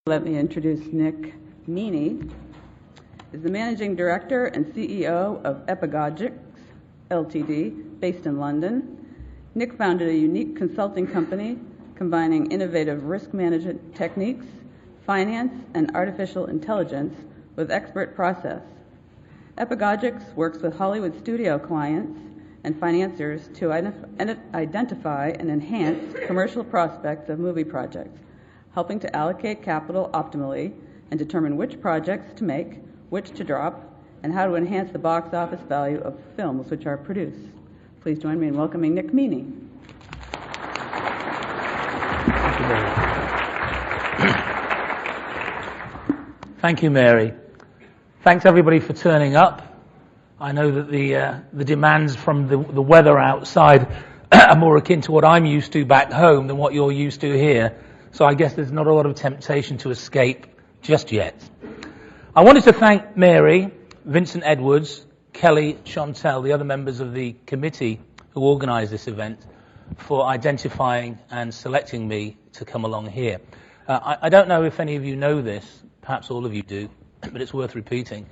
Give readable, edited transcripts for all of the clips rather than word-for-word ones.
Let me introduce Nick Meaney. Is the Managing Director and CEO of Epagogix Ltd, based in London. Nick founded a unique consulting company combining innovative risk management techniques, finance, and artificial intelligence with expert process. Epagogix works with Hollywood studio clients and financiers to identify and enhance commercial prospects of movie projects, helping to allocate capital optimally and determine which projects to make, which to drop, and how to enhance the box office value of films which are produced. Please join me in welcoming Nick Meaney. Thank you, Mary. Thanks everybody for turning up. I know that the demands from the weather outside are more akin to what I'm used to back home than what you're used to here. So I guess there's not a lot of temptation to escape just yet. I wanted to thank Mary, Vincent Edwards, Kelly, Chantel, the other members of the committee who organised this event, for identifying and selecting me to come along here. I don't know if any of you know this, perhaps all of you do, but it's worth repeating.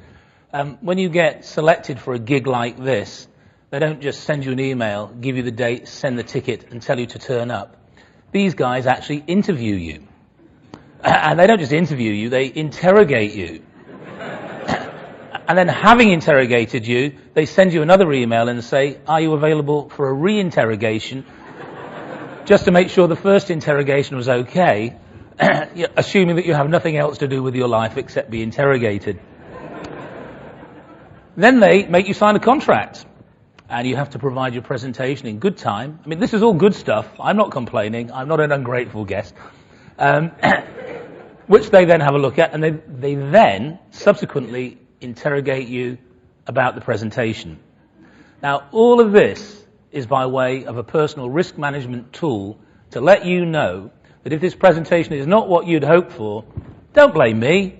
When you get selected for a gig like this, they don't just send you an email, give you the date, send the ticket, and tell you to turn up. These guys actually interview you. And they don't just interview you, they interrogate you. And then having interrogated you, they send you another email and say, are you available for a re-interrogation? Just to make sure the first interrogation was okay, assuming that you have nothing else to do with your life except be interrogated. Then they make you sign a contract. And you have to provide your presentation in good time. I mean, this is all good stuff. I'm not complaining. I'm not an ungrateful guest. Which they then have a look at, and they then subsequently interrogate you about the presentation. Now, all of this is by way of a personal risk management tool to let you know that if this presentation is not what you'd hoped for, don't blame me.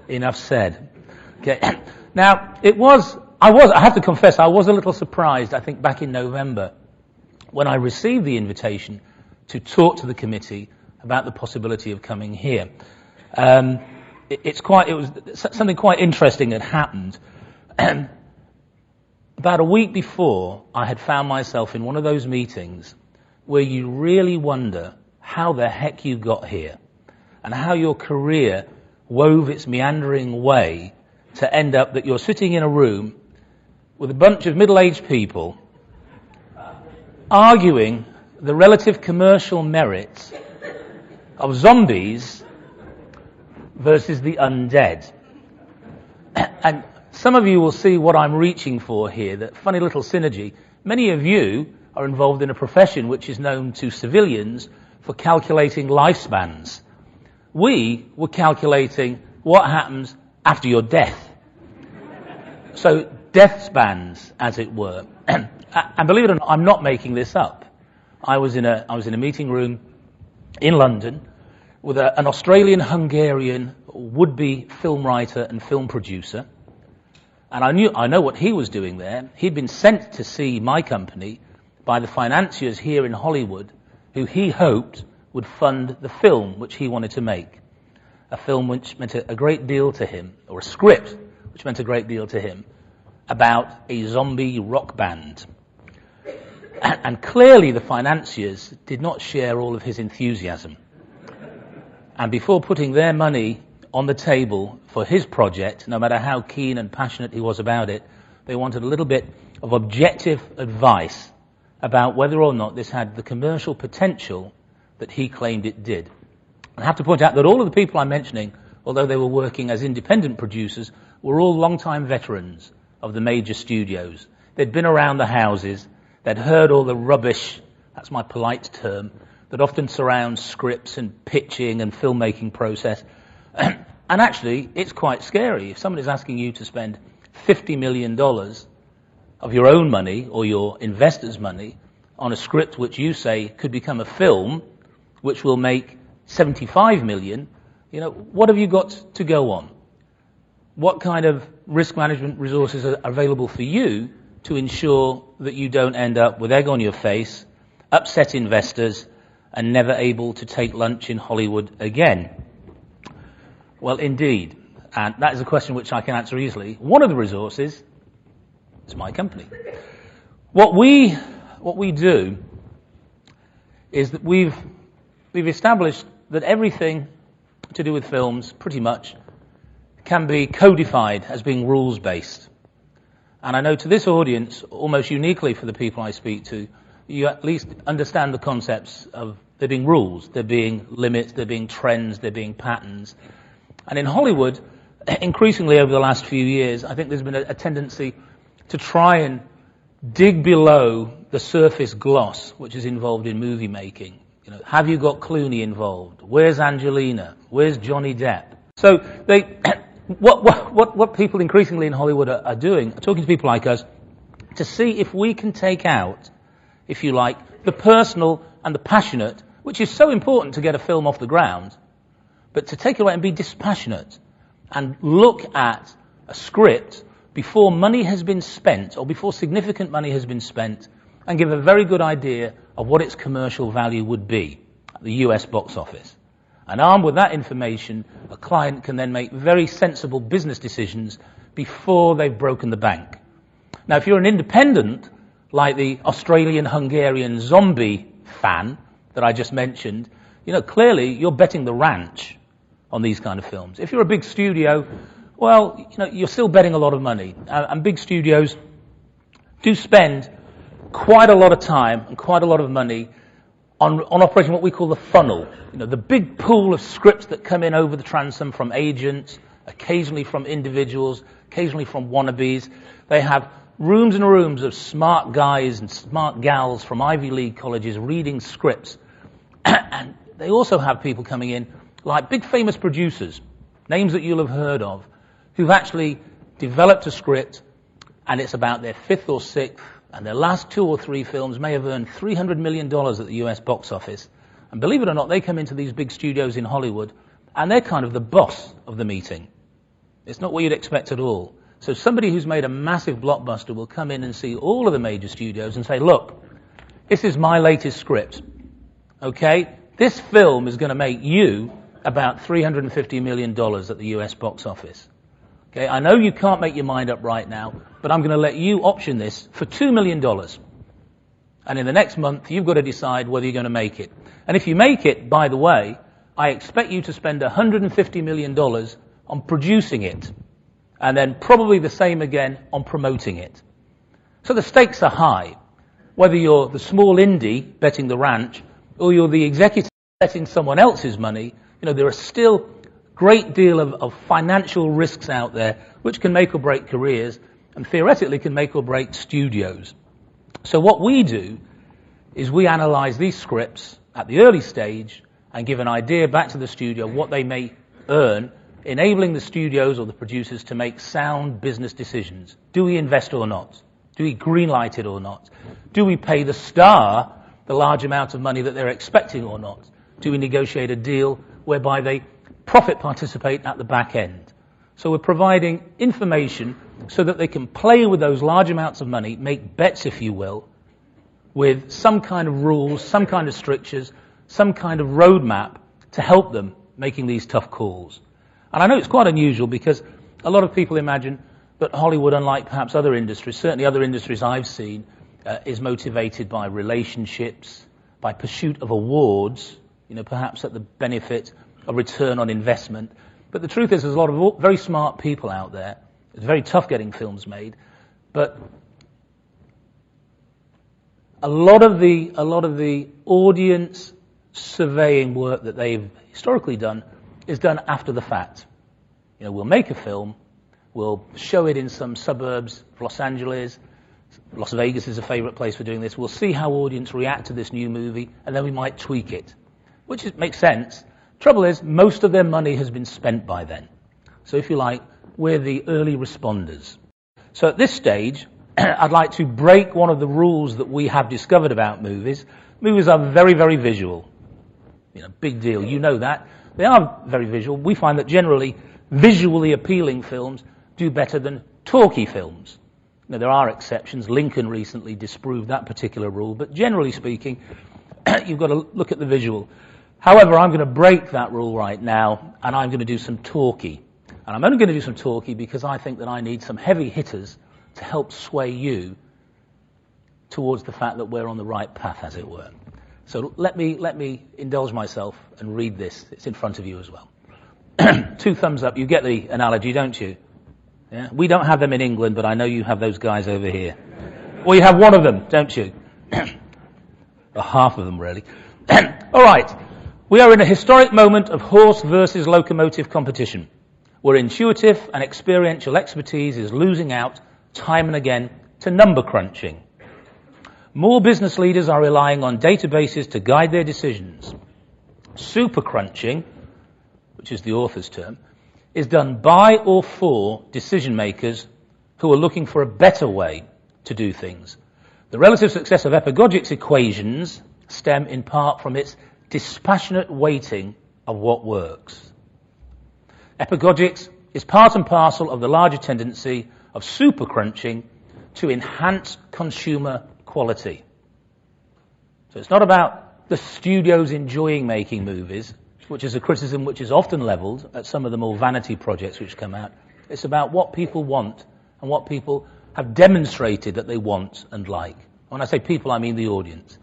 Enough said. Okay. Now, I have to confess, I was a little surprised, I think back in November, when I received the invitation to talk to the committee about the possibility of coming here. It was something quite interesting that happened. About a week before, I had found myself in one of those meetings where you really wonder how the heck you got here and how your career wove its meandering way to end up that you're sitting in a room with a bunch of middle-aged people arguing the relative commercial merits of zombies versus the undead. And some of you will see what I'm reaching for here, that funny little synergy. Many of you are involved in a profession which is known to civilians for calculating lifespans. We were calculating what happens after your death. So death spans, as it were. And believe it or not, I'm not making this up. I was in a meeting room in London with an Australian-Hungarian would-be film writer and film producer. And I know what he was doing there. He'd been sent to see my company by the financiers here in Hollywood, who he hoped would fund the film which he wanted to make. A film which meant a great deal to him, or a script which meant a great deal to him, about a zombie rock band. And clearly the financiers did not share all of his enthusiasm. And before putting their money on the table for his project, no matter how keen and passionate he was about it, they wanted a little bit of objective advice about whether or not this had the commercial potential that he claimed it did. I have to point out that all of the people I'm mentioning, although they were working as independent producers, were all long-time veterans of the major studios. They'd been around the houses, they'd heard all the rubbish, that's my polite term, that often surrounds scripts and pitching and filmmaking process. And actually, it's quite scary. If someone is asking you to spend $50 million of your own money or your investors' money on a script which you say could become a film, which will make 75 million, what have you got to go on? What kind of risk management resources are available for you to ensure that you don't end up with egg on your face upset investors, and never able to take lunch in Hollywood again? Well, indeed, and that is a question which I can answer easily. One of the resources is my company. What we do is that we've established that everything to do with films, pretty much, can be codified as being rules-based. And I know to this audience, almost uniquely for the people I speak to, you at least understand the concepts of there being rules, there being limits, there being trends, there being patterns. And in Hollywood, increasingly over the last few years, I think there's been a tendency to try and dig below the surface gloss which is involved in movie making. You know, have you got Clooney involved? Where's Angelina? Where's Johnny Depp? So what people increasingly in Hollywood are doing, are talking to people like us to see if we can take out, if you like, the personal and the passionate, which is so important to get a film off the ground, but to take it away and be dispassionate and look at a script before money has been spent or before significant money has been spent and give a very good idea of what its commercial value would be at the US box office. And armed with that information, a client can then make very sensible business decisions before they've broken the bank. Now, if you're an independent, like the Australian-Hungarian zombie fan that I just mentioned, you know, clearly you're betting the ranch on these kind of films. If you're a big studio, well, you know, you're still betting a lot of money. And big studios do spend quite a lot of time and quite a lot of money on operating what we call the funnel. You know, the big pool of scripts that come in over the transom from agents, occasionally from individuals, occasionally from wannabes. They have rooms and rooms of smart guys and smart gals from Ivy League colleges reading scripts. And they also have people coming in like big famous producers, names that you'll have heard of, who've actually developed a script, and it's about their fifth or sixth, and their last 2 or 3 films may have earned $300 million at the US box office. And believe it or not, they come into these big studios in Hollywood, and they're kind of the boss of the meeting. It's not what you'd expect at all. So somebody who's made a massive blockbuster will come in and see all of the major studios and say, look, this is my latest script. Okay? This film is going to make you about $350 million at the US box office. Okay? I know you can't make your mind up right now, but I'm going to let you option this for $2 million. And in the next month, you've got to decide whether you're going to make it. And if you make it, by the way, I expect you to spend $150 million on producing it, and then probably the same again on promoting it. So the stakes are high. Whether you're the small indie betting the ranch, or you're the executive betting someone else's money, you know, there are still a great deal of financial risks out there which can make or break careers, and theoretically can make or break studios. So what we do is we analyze these scripts at the early stage and give an idea back to the studio what they may earn, enabling the studios or the producers to make sound business decisions. Do we invest or not? Do we greenlight it or not? Do we pay the star the large amount of money that they're expecting or not? Do we negotiate a deal whereby they profit participate at the back end? So we're providing information so that they can play with those large amounts of money, make bets, if you will, with some kind of rules, some kind of strictures, some kind of roadmap to help them making these tough calls. And I know it's quite unusual because a lot of people imagine that Hollywood, unlike perhaps other industries, certainly other industries I've seen, is motivated by relationships, by pursuit of awards, you know, perhaps at the benefit of return on investment. But the truth is there's a lot of very smart people out there. It's very tough getting films made. But a lot of the audience surveying work that they've historically done is done after the fact. You know, we'll make a film, we'll show it in some suburbs of Los Angeles. Las Vegas is a favorite place for doing this. We'll see how audience react to this new movie, and then we might tweak it, which makes sense. Trouble is, most of their money has been spent by then. So if you like, we're the early responders. So at this stage, I'd like to break one of the rules that we have discovered about movies. Movies are very, very visual. You know, big deal. You know that. They are very visual. We find that generally visually appealing films do better than talky films. Now, there are exceptions. Lincoln recently disproved that particular rule, but generally speaking, you've got to look at the visual. However, I'm going to break that rule right now, and I'm going to do some talky. And I'm only going to do some talky because I think that I need some heavy hitters to help sway you towards the fact that we're on the right path, as it were. So let me indulge myself and read this. It's in front of you as well. 2 thumbs up. You get the analogy, don't you? Yeah? We don't have them in England, but I know you have those guys over here. Or you have one of them, don't you? Or half of them, really. All right. We are in a historic moment of horse versus locomotive competition, where intuitive and experiential expertise is losing out time and again to number crunching. More business leaders are relying on databases to guide their decisions. Super crunching, which is the author's term, is done by or for decision makers who are looking for a better way to do things. The relative success of Epagogix equations stem in part from its dispassionate weighting of what works. Epagogix is part and parcel of the larger tendency of super crunching to enhance consumer quality. So it's not about the studios enjoying making movies, which is a criticism which is often levelled at some of the more vanity projects which come out. It's about what people want and what people have demonstrated that they want and like. When I say people, I mean the audience.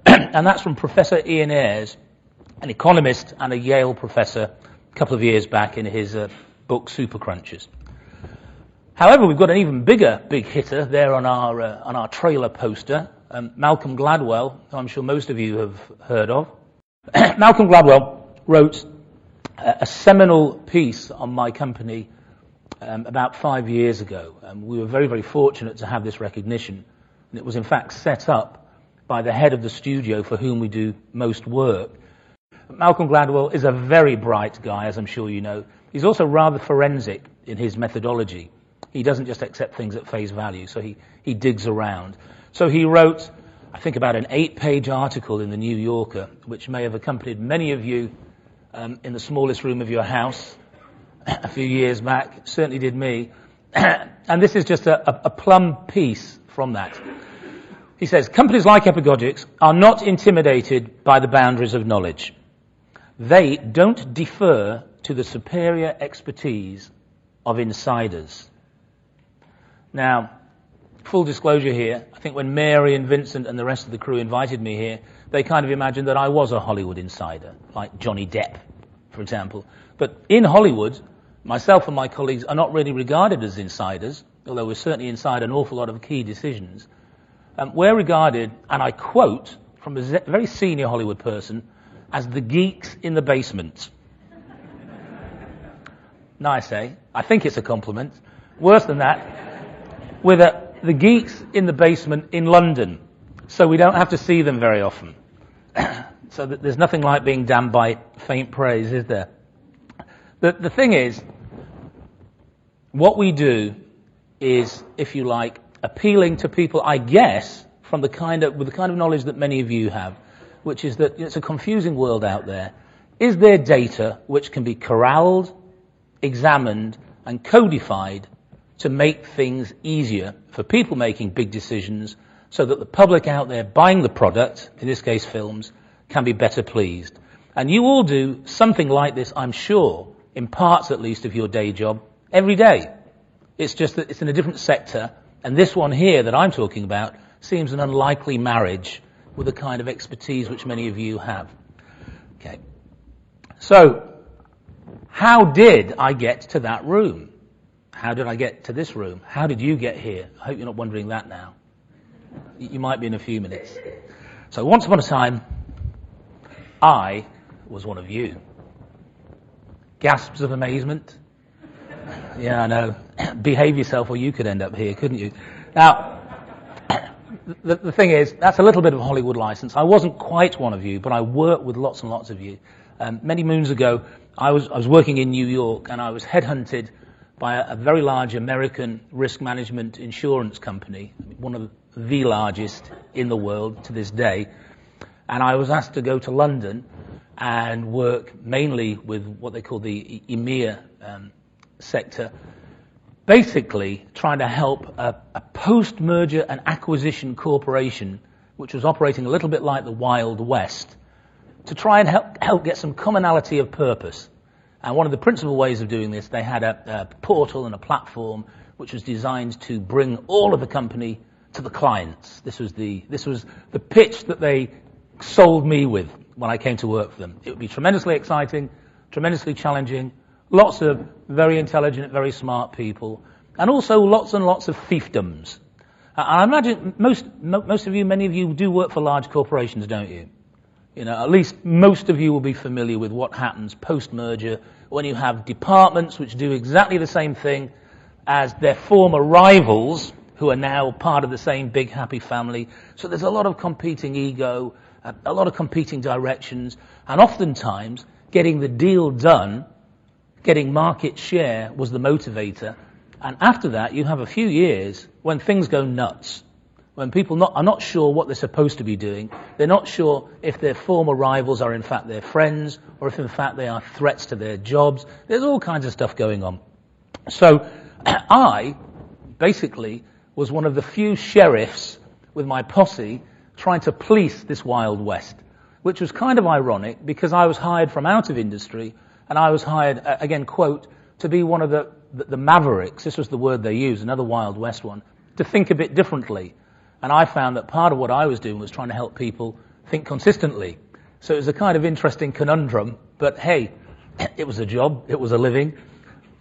And that's from Professor Ian Ayres, an economist and a Yale professor, a couple of years back in his book Super Crunchers. However, we've got an even bigger big hitter there on our trailer poster, Malcolm Gladwell, who I'm sure most of you have heard of. Malcolm Gladwell wrote a seminal piece on my company about 5 years ago. We were very, very fortunate to have this recognition, and it was in fact set up by the head of the studio for whom we do most work. Malcolm Gladwell is a very bright guy, as I'm sure you know. He's also rather forensic in his methodology. He doesn't just accept things at face value, so he digs around. So he wrote, I think, about an 8-page article in the New Yorker, which may have accompanied many of you in the smallest room of your house a few years back. Certainly did me. And this is just a plum piece from that. He says, companies like Epagogix are not intimidated by the boundaries of knowledge. They don't defer to the superior expertise of insiders. Now, full disclosure here, I think when Mary and Vincent and the rest of the crew invited me here, they kind of imagined that I was a Hollywood insider, like Johnny Depp, for example. But in Hollywood, myself and my colleagues are not really regarded as insiders, although we're certainly inside an awful lot of key decisions. We're regarded, and I quote from a very senior Hollywood person, as the geeks in the basement. Nice, eh? I think it's a compliment. Worse than that, we're the geeks in the basement in London, so we don't have to see them very often. So there's nothing like being damned by faint praise, is there? The thing is, what we do is, if you like, appealing to people, I guess, with the kind of knowledge that many of you have, which is that it's a confusing world out there. Is there data which can be corralled, examined, and codified to make things easier for people making big decisions so that the public out there buying the product, in this case films, can be better pleased? And you all do something like this, I'm sure, in parts at least of your day job, every day. It's just that it's in a different sector, and this one here that I'm talking about seems an unlikely marriage with the kind of expertise which many of you have. Okay. So, how did I get to that room? How did I get to this room? How did you get here? I hope you're not wondering that now. You might be in a few minutes. So once upon a time, I was one of you. Gasps of amazement. Yeah, I know. Behave yourself or you could end up here, couldn't you? Now, the thing is, that's a little bit of a Hollywood license. I wasn't quite one of you, but I worked with lots and lots of you. Many moons ago, I was working in New York, and I was headhunted by a very large American risk management insurance company, one of the largest in the world to this day. And I was asked to go to London and work mainly with what they call the EMEA sector basically trying to help a post-merger and acquisition corporation, which was operating a little bit like the Wild West, to try and help get some commonality of purpose. And one of the principal ways of doing this, they had a portal and a platform which was designed to bring all of the company to the clients. This was the pitch that they sold me with when I came to work for them. It would be tremendously exciting, tremendously challenging, lots of very intelligent, very smart people, and also lots and lots of fiefdoms. I imagine most of you, many of you do work for large corporations, don't you? You know, at least most of you will be familiar with what happens post-merger when you have departments which do exactly the same thing as their former rivals who are now part of the same big happy family. So there's a lot of competing ego, a lot of competing directions, and oftentimes getting the deal done, getting market share was the motivator. And after that, you have a few years when things go nuts, when people are not sure what they're supposed to be doing. They're not sure if their former rivals are in fact their friends, or if in fact they are threats to their jobs. There's all kinds of stuff going on. So I basically was one of the few sheriffs with my posse trying to police this Wild West, which was kind of ironic because I was hired from out of industry, and I was hired, again, quote, to be one of the mavericks, this was the word they used, another Wild West one, to think a bit differently. And I found that part of what I was doing was trying to help people think consistently. So it was a kind of interesting conundrum, but hey, it was a job, it was a living.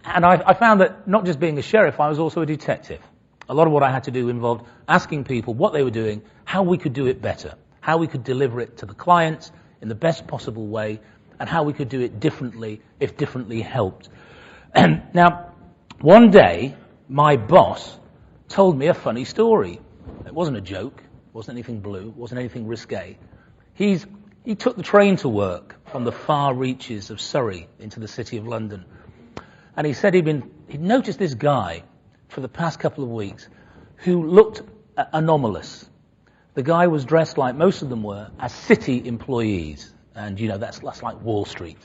And I found that not just being a sheriff, I was also a detective. A lot of what I had to do involved asking people what they were doing, how we could do it better, how we could deliver it to the clients in the best possible way, and how we could do it differently if differently helped. Now, one day, my boss told me a funny story. It wasn't a joke, wasn't anything blue, wasn't anything risque. He took the train to work from the far reaches of Surrey into the city of London. And he said he'd noticed this guy for the past couple of weeks who looked anomalous. The guy was dressed like most of them were as city employees. And, you know, that's like Wall Street.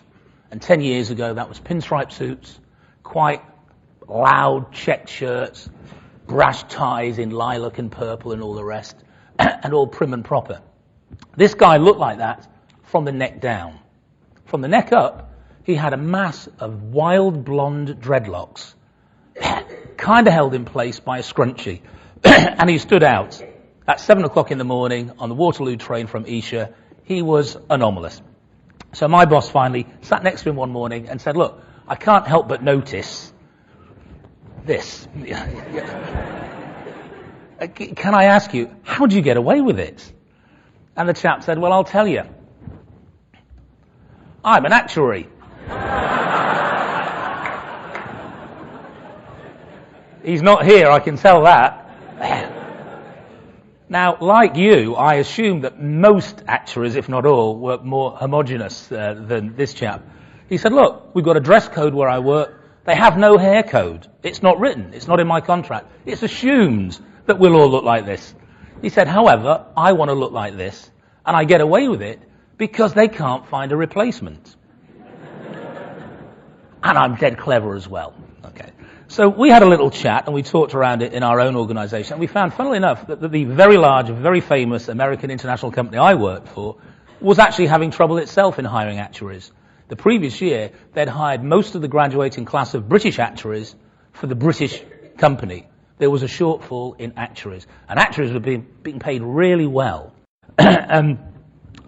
And 10 years ago, that was pinstripe suits, quite loud checked shirts, brash ties in lilac and purple and all the rest, and all prim and proper. This guy looked like that from the neck down. From the neck up, he had a mass of wild blonde dreadlocks, kind of held in place by a scrunchie. And he stood out at 7 o'clock in the morning on the Waterloo train from Esher. He was anomalous. So my boss finally sat next to him one morning and said, look, I can't help but notice this. Can I ask you, how did you get away with it? And the chap said, well, I'll tell you. I'm an actuary. He's not here, I can tell that. Now, like you, I assume that most actuaries, if not all, were more homogenous than this chap. He said, look, we've got a dress code where I work. They have no hair code. It's not written. It's not in my contract. It's assumed that we'll all look like this. He said, however, I want to look like this, and I get away with it because they can't find a replacement. And I'm dead clever as well. Okay. So we had a little chat, and we talked around it in our own organization, and we found, funnily enough, that the very large, very famous American international company I worked for was actually having trouble itself in hiring actuaries. The previous year, they'd hired most of the graduating class of British actuaries for the British company. There was a shortfall in actuaries, and actuaries were being paid really well. And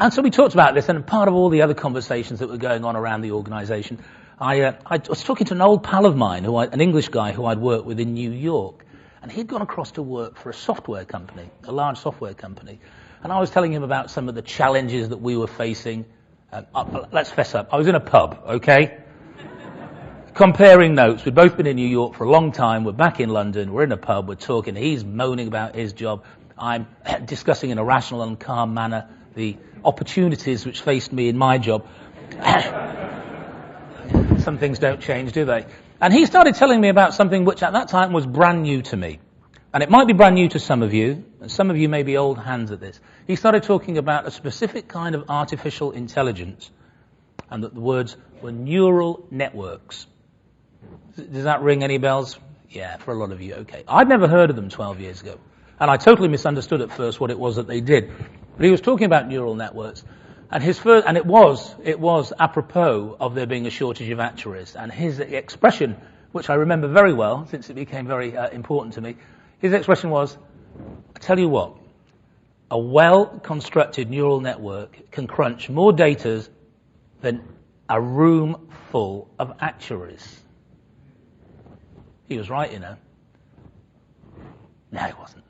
so we talked about this, and part of all the other conversations that were going on around the organization, I was talking to an old pal of mine, an English guy who I'd worked with in New York, and he'd gone across to work for a software company, a large software company, and I was telling him about some of the challenges that we were facing. Let's fess up, I was in a pub, okay? Comparing notes. We'd both been in New York for a long time. We're back in London. We're in a pub. We're talking. He's moaning about his job. I'm discussing in a rational and calm manner the opportunities which faced me in my job. Some things don't change, do they? And he started telling me about something which at that time was brand new to me. And it might be brand new to some of you, and some of you may be old hands at this. He started talking about a specific kind of artificial intelligence, and that the words were neural networks. Does that ring any bells? Yeah, for a lot of you, okay. I'd never heard of them 12 years ago. And I totally misunderstood at first what it was that they did. But he was talking about neural networks. And it was apropos of there being a shortage of actuaries. And his expression, which I remember very well, since it became very important to me, his expression was, I tell you what, a well-constructed neural network can crunch more data than a room full of actuaries. He was right, you know. No, he wasn't.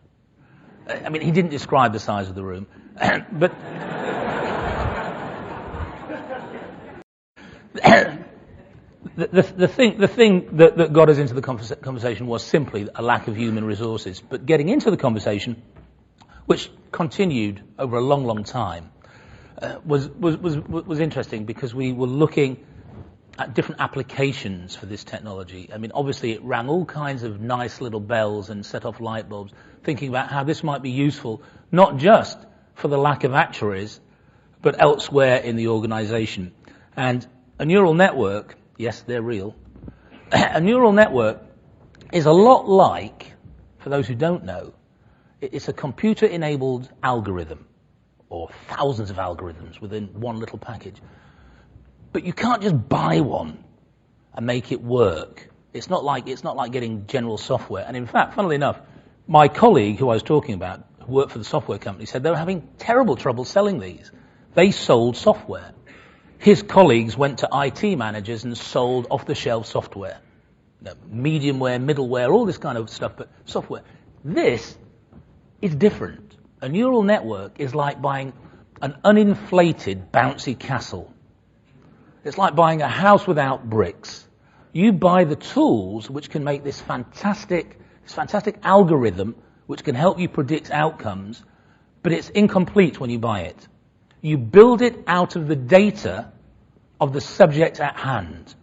I mean, he didn't describe the size of the room, but the thing that got us into the conversation was simply a lack of human resources. But getting into the conversation, which continued over a long, long time, was interesting because we were looking at different applications for this technology. I mean, obviously it rang all kinds of nice little bells and set off light bulbs, thinking about how this might be useful, not just for the lack of actuaries, but elsewhere in the organization. And a neural network, yes, they're real, a neural network is a lot like, for those who don't know, it's a computer-enabled algorithm, or thousands of algorithms within one little package. But you can't just buy one and make it work. It's not like getting general software. And in fact, funnily enough, my colleague who I was talking about, who worked for the software company, said they were having terrible trouble selling these. They sold software. His colleagues went to IT managers and sold off-the-shelf software. You know, mediumware, middleware, all this kind of stuff, but software. This is different. A neural network is like buying an uninflated, bouncy castle. It's like buying a house without bricks. You buy the tools which can make this fantastic algorithm which can help you predict outcomes, but it's incomplete when you buy it. You build it out of the data of the subject at hand.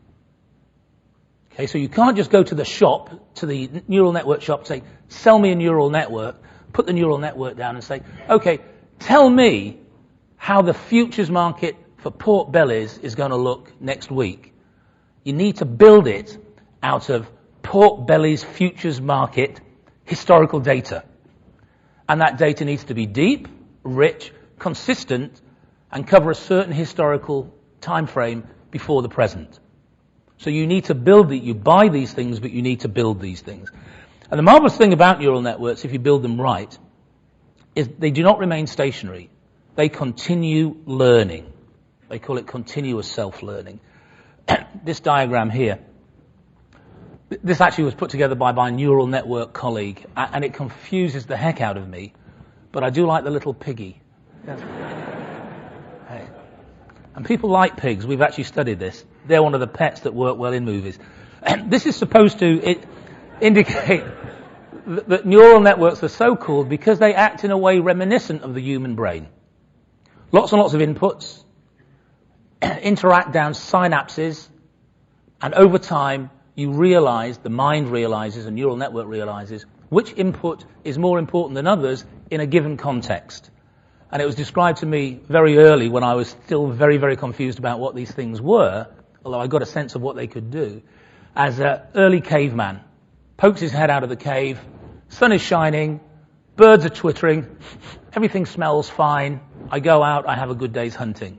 Okay, so you can't just go to the shop, to the neural network shop, say, sell me a neural network, put the neural network down and say, okay, tell me how the futures market for pork bellies is going to look next week. You need to build it out of pork bellies futures market historical data. And that data needs to be deep, rich, consistent, and cover a certain historical time frame before the present. So you need to build it. You buy these things, but you need to build these things. And the marvelous thing about neural networks, if you build them right, is they do not remain stationary. They continue learning. They call it continuous self-learning. This diagram here, this actually was put together by my neural network colleague, and it confuses the heck out of me, but I do like the little piggy. Hey. And people like pigs. We've actually studied this. They're one of the pets that work well in movies. This is supposed to indicate that neural networks are so called because they act in a way reminiscent of the human brain. Lots and lots of inputs interact down synapses, and over time you realize, the mind realizes, a neural network realizes, which input is more important than others in a given context. And it was described to me very early when I was still very, very confused about what these things were, although I got a sense of what they could do, as an early caveman. Pokes his head out of the cave, sun is shining, birds are twittering, everything smells fine, I go out, I have a good day's hunting.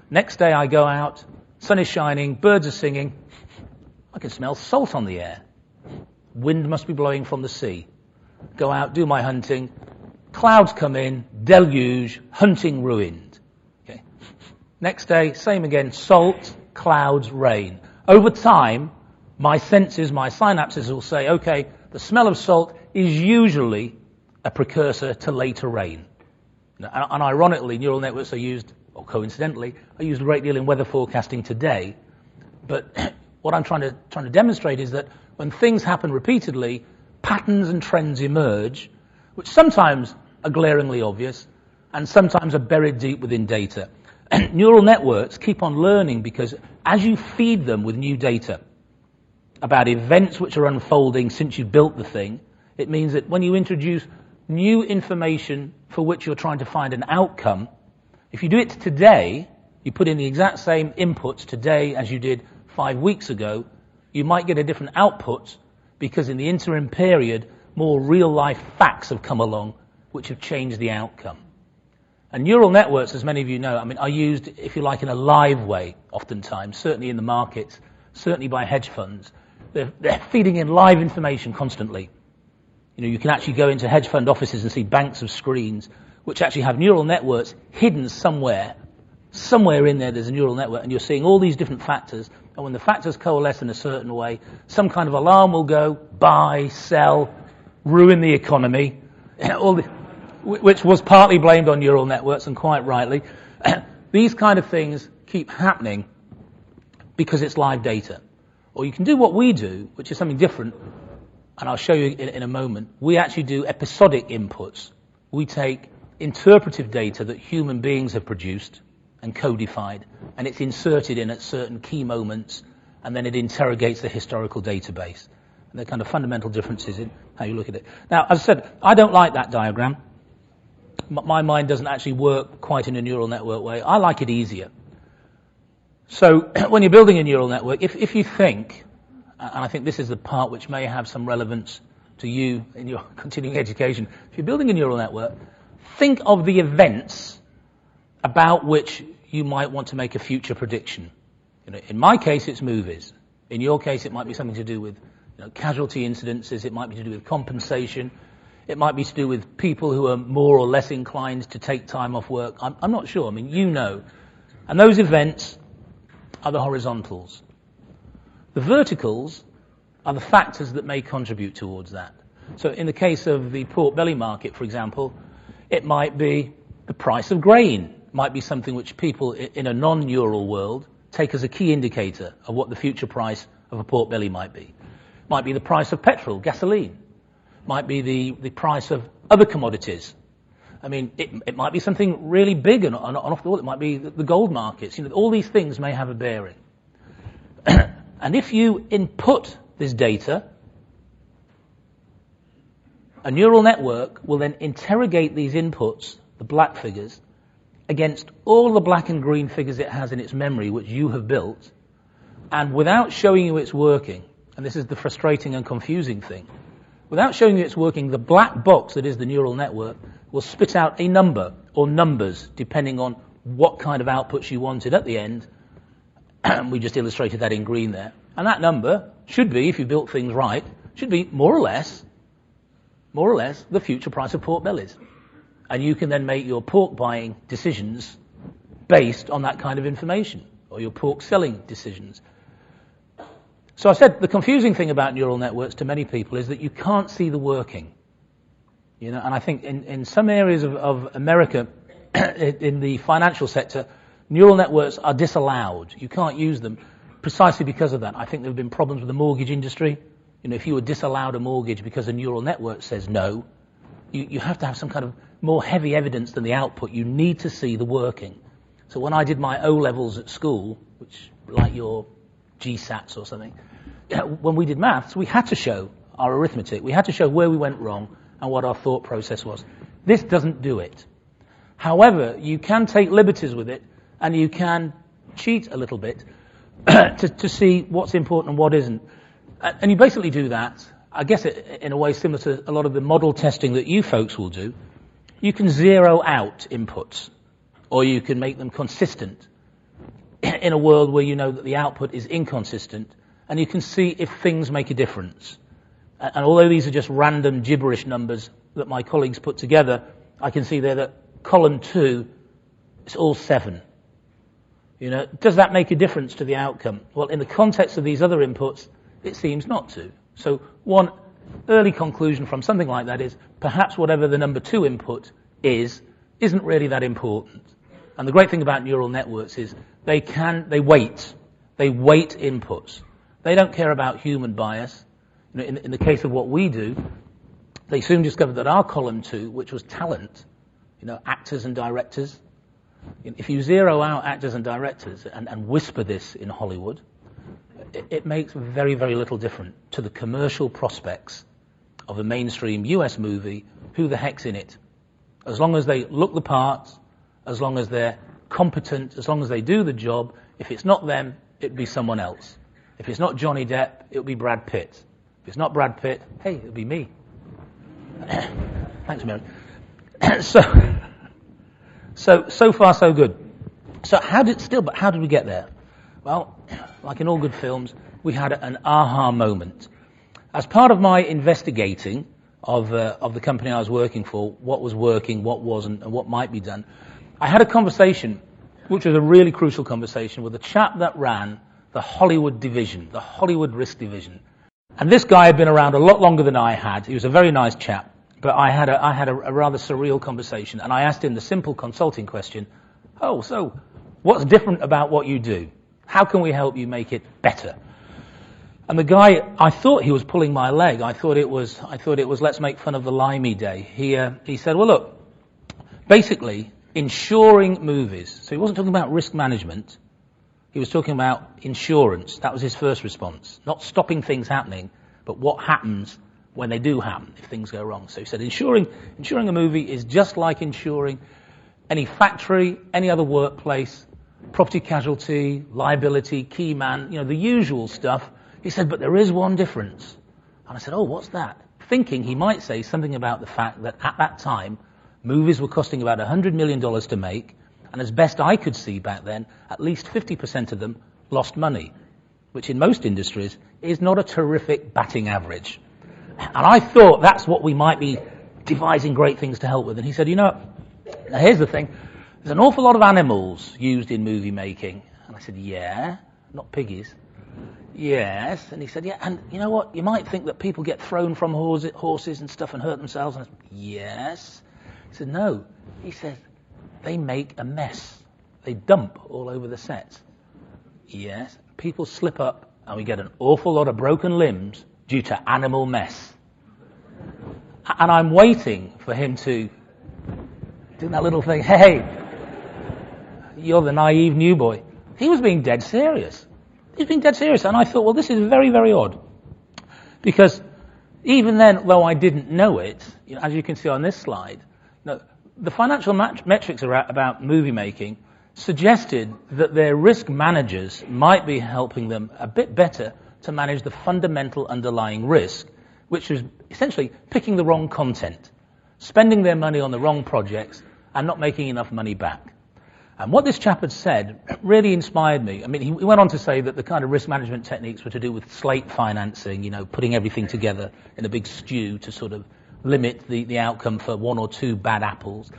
Next day I go out, sun is shining, birds are singing, I can smell salt on the air. Wind must be blowing from the sea. Go out, do my hunting, clouds come in, deluge, hunting ruined. Okay. Next day, same again, salt, clouds, rain. Over time, my senses, my synapses will say, okay, the smell of salt is usually a precursor to later rain. And ironically, neural networks are used, or coincidentally, are used a great deal in weather forecasting today. But what I'm trying to demonstrate is that when things happen repeatedly, patterns and trends emerge, which sometimes are glaringly obvious, and sometimes are buried deep within data. And neural networks keep on learning because as you feed them with new data about events which are unfolding since you built the thing, it means that when you introduce new information for which you're trying to find an outcome, if you do it today, you put in the exact same inputs today as you did 5 weeks ago, you might get a different output because in the interim period, more real-life facts have come along which have changed the outcome. And neural networks, as many of you know, are used, if you like, in a live way, oftentimes, certainly in the markets, certainly by hedge funds. They're feeding in live information constantly. You can actually go into hedge fund offices and see banks of screens which actually have neural networks hidden somewhere. Somewhere in there, there's a neural network, and you're seeing all these different factors. And when the factors coalesce in a certain way, some kind of alarm will go, buy, sell, ruin the economy, which was partly blamed on neural networks, and quite rightly. These kind of things keep happening because it's live data. Or you can do what we do, which is something different, and I'll show you in a moment. We actually do episodic inputs. We take interpretive data that human beings have produced and codified, and it's inserted in at certain key moments, and then it interrogates the historical database. And there are kind of fundamental differences in how you look at it. Now, as I said, I don't like that diagram. My mind doesn't actually work quite in a neural network way. I like it easier. So when you're building a neural network, if you think, and I think this is the part which may have some relevance to you in your continuing education, if you're building a neural network, think of the events about which you might want to make a future prediction. In my case, it's movies. In your case, it might be something to do with casualty incidences. It might be to do with compensation. It might be to do with people who are more or less inclined to take time off work. I'm not sure. And those events are the horizontals. The verticals are the factors that may contribute towards that. So in the case of the pork belly market, for example, it might be the price of grain. It might be something which people in a non-neural world take as a key indicator of what the future price of a pork belly might be. It might be the price of petrol, gasoline. It might be the price of other commodities. It might be something really big and off the wall. It might be the gold markets. All these things may have a bearing. And if you input this data, a neural network will then interrogate these inputs, the black figures, against all the black and green figures it has in its memory, which you have built, and without showing you it's working, and this is the frustrating and confusing thing, without showing you it's working, the black box that is the neural network will spit out a number or numbers depending on what kind of outputs you wanted at the end. We just illustrated that in green there. And that number should be, if you built things right, should be more or less the future price of pork bellies. And you can then make your pork buying decisions based on that kind of information, or your pork selling decisions. So I said the confusing thing about neural networks to many people is that you can't see the working. And I think in some areas of America, in the financial sector, neural networks are disallowed. You can't use them precisely because of that. I think there have been problems with the mortgage industry. If you were disallowed a mortgage because a neural network says no, you have to have some kind of more heavy evidence than the output. You need to see the working. So when I did my O-levels at school, which like your GSATs or something, when we did maths, we had to show our arithmetic. We had to show where we went wrong and what our thought process was. This doesn't do it. However, you can take liberties with it, and you can cheat a little bit to see what's important and what isn't. And you basically do that, I guess in a way similar to a lot of the model testing that you folks will do. You can zero out inputs, or you can make them consistent in a world where you know that the output is inconsistent, and you can see if things make a difference. And although these are just random gibberish numbers that my colleagues put together, I can see there that column 2 is all 7. Does that make a difference to the outcome? Well, in the context of these other inputs, it seems not to. So one early conclusion from something like that is perhaps whatever the number 2 input isn't really that important. And the great thing about neural networks is they weight inputs. They don't care about human bias. In the case of what we do, they soon discovered that our column 2, which was talent, actors and directors, if you zero out actors and directors and whisper this in Hollywood, it makes very, very little difference to the commercial prospects of a mainstream US movie. Who the heck's in it? As long as they look the part, as long as they're competent, as long as they do the job, if it's not them, it'd be someone else. If it's not Johnny Depp, it'll be Brad Pitt. If it's not Brad Pitt, hey, it'll be me. Thanks, Mary. So far, so good. So how did we get there? Well, like in all good films, we had an aha moment. As part of my investigating of the company I was working for, what was working, what wasn't, and what might be done, I had a conversation, which was a really crucial conversation, with a chap that ran the Hollywood division, the Hollywood risk division. And this guy had been around a lot longer than I had. He was a very nice chap, but I had a rather surreal conversation, and I asked him the simple consulting question, oh, so what's different about what you do? How can we help you make it better? And the guy, I thought he was pulling my leg. I thought it was let's make fun of the Limey Day. He said, well, look, basically, insuring movies. So he wasn't talking about risk management. He was talking about insurance. That was his first response. Not stopping things happening, but what happens when they do happen, if things go wrong. So he said, insuring a movie is just like insuring any factory, any other workplace, property casualty, liability, key man, the usual stuff. He said, but there is one difference. And I said, oh, what's that? Thinking he might say something about the fact that at that time, movies were costing about $100 million to make, and as best I could see back then, at least 50% of them lost money, which in most industries is not a terrific batting average. And I thought that's what we might be devising great things to help with. And he said, now here's the thing. There's an awful lot of animals used in movie making. And I said, yeah, not piggies. Yes. And he said, yeah, and you know what? You might think that people get thrown from horses and stuff and hurt themselves. And I said, yes. He said, no. He said, they make a mess. They dump all over the sets. Yes. People slip up and we get an awful lot of broken limbs due to animal mess. And I'm waiting for him to do that little thing. Hey, you're the naive new boy. He was being dead serious. He's being dead serious. And I thought, well, this is very, very odd. Because even then, though I didn't know it, as you can see on this slide, the financial metrics about movie making suggested that their risk managers might be helping them a bit better to manage the fundamental underlying risk, which was essentially picking the wrong content, spending their money on the wrong projects, and not making enough money back. And what this chap had said really inspired me. I mean, he went on to say that the kind of risk management techniques were to do with slate financing, putting everything together in a big stew to sort of limit the outcome for one or two bad apples.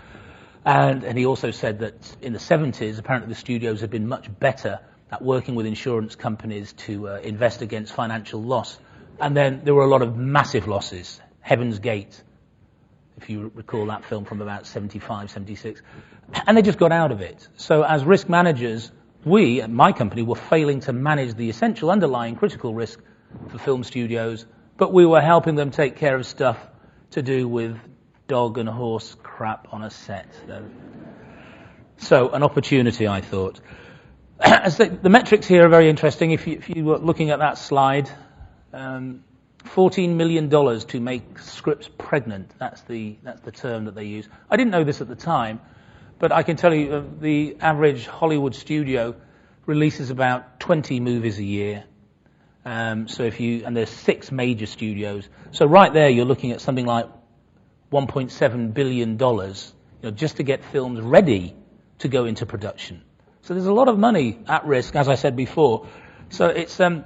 And he also said that in the 70s, apparently the studios had been much better at working with insurance companies to invest against financial loss. And then there were a lot of massive losses. Heaven's Gate, if you recall that film from about 75, 76. And they just got out of it. So as risk managers, we, at my company, were failing to manage the essential underlying critical risk for film studios, but we were helping them take care of stuff to do with dog and horse crap on a set. So an opportunity, I thought. The metrics here are very interesting. If you were looking at that slide, $14 million to make scripts pregnant. That's the term that they use. I didn't know this at the time, but I can tell you the average Hollywood studio releases about 20 movies a year. And there's 6 major studios. So right there, you're looking at something like $1.7 billion, just to get films ready to go into production. So there's a lot of money at risk, as I said before. So it's, the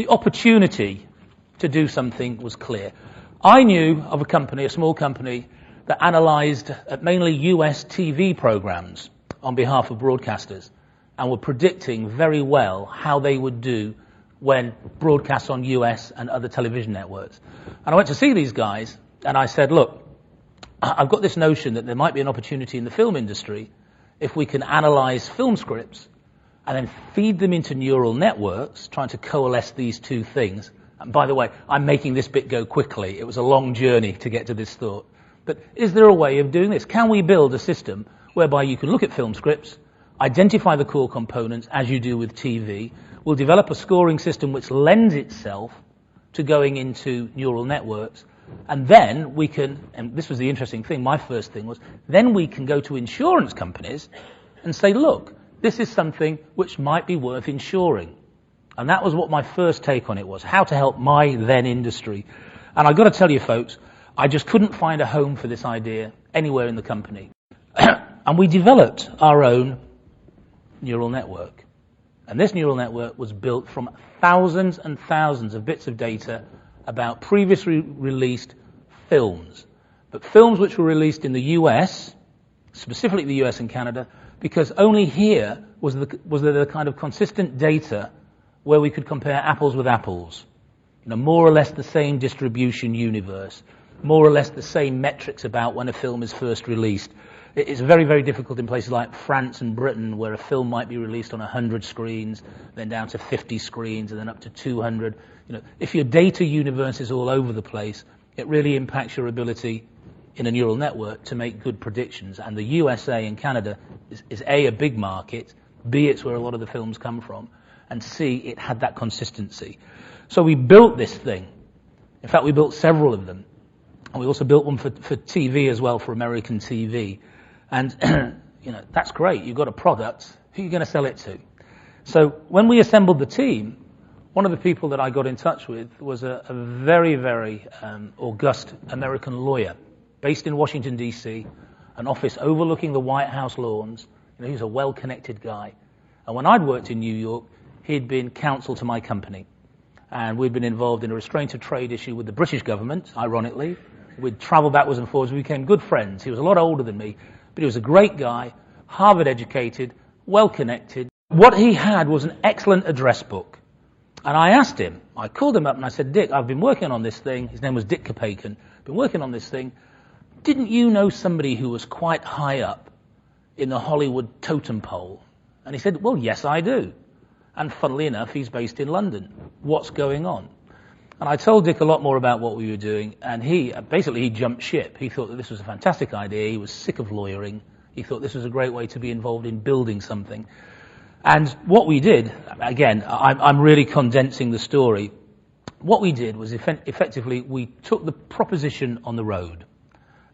opportunity to do something was clear. I knew of a company, a small company, that analyzed mainly US TV programs on behalf of broadcasters and were predicting very well how they would do when broadcast on US and other television networks. And I went to see these guys and I said, look, I've got this notion that there might be an opportunity in the film industry if we can analyze film scripts and then feed them into neural networks, trying to coalesce these two things. And by the way, I'm making this bit go quickly. It was a long journey to get to this thought. But is there a way of doing this? Can we build a system whereby you can look at film scripts, identify the core components as you do with TV, we'll develop a scoring system which lends itself to going into neural networks, and then we can, and this was the interesting thing, my first thing was, then we can go to insurance companies and say, look, this is something which might be worth insuring. And that was what my first take on it was, how to help my then industry. And I've got to tell you folks, I just couldn't find a home for this idea anywhere in the company. And we developed our own neural network. And this neural network was built from thousands and thousands of bits of data about previously released films. But films which were released in the US, specifically the US and Canada, because only here was there the kind of consistent data where we could compare apples with apples. You know, more or less the same distribution universe, more or less the same metrics about when a film is first released. It's very, very difficult in places like France and Britain, where a film might be released on 100 screens, then down to 50 screens, and then up to 200. You know, if your data universe is all over the place, it really impacts your ability in a neural network to make good predictions. And the USA and Canada is A, a big market, B, it's where a lot of the films come from, and C, it had that consistency. So we built this thing. In fact, we built several of them. And we also built one for TV as well, for American TV. And, you know, that's great. You've got a product. Who are you going to sell it to? So when we assembled the team, one of the people that I got in touch with was a very, very august American lawyer based in Washington, D.C., an office overlooking the White House lawns. You know, he was a well-connected guy. And when I'd worked in New York, he'd been counsel to my company. And we'd been involved in a restraint of trade issue with the British government, ironically. We'd travel backwards and forwards. We became good friends. He was a lot older than me, but he was a great guy, Harvard-educated, well-connected. What he had was an excellent address book. And I asked him, I called him up and I said, Dick, I've been working on this thing. His name was Dick Kapakan. Been working on this thing. Didn't you know somebody who was quite high up in the Hollywood totem pole? And he said, well, yes, I do. And funnily enough, he's based in London. What's going on? And I told Dick a lot more about what we were doing, and he jumped ship. He thought that this was a fantastic idea. He was sick of lawyering. He thought this was a great way to be involved in building something. And what we did, again, I'm really condensing the story. What we did was effectively we took the proposition on the road.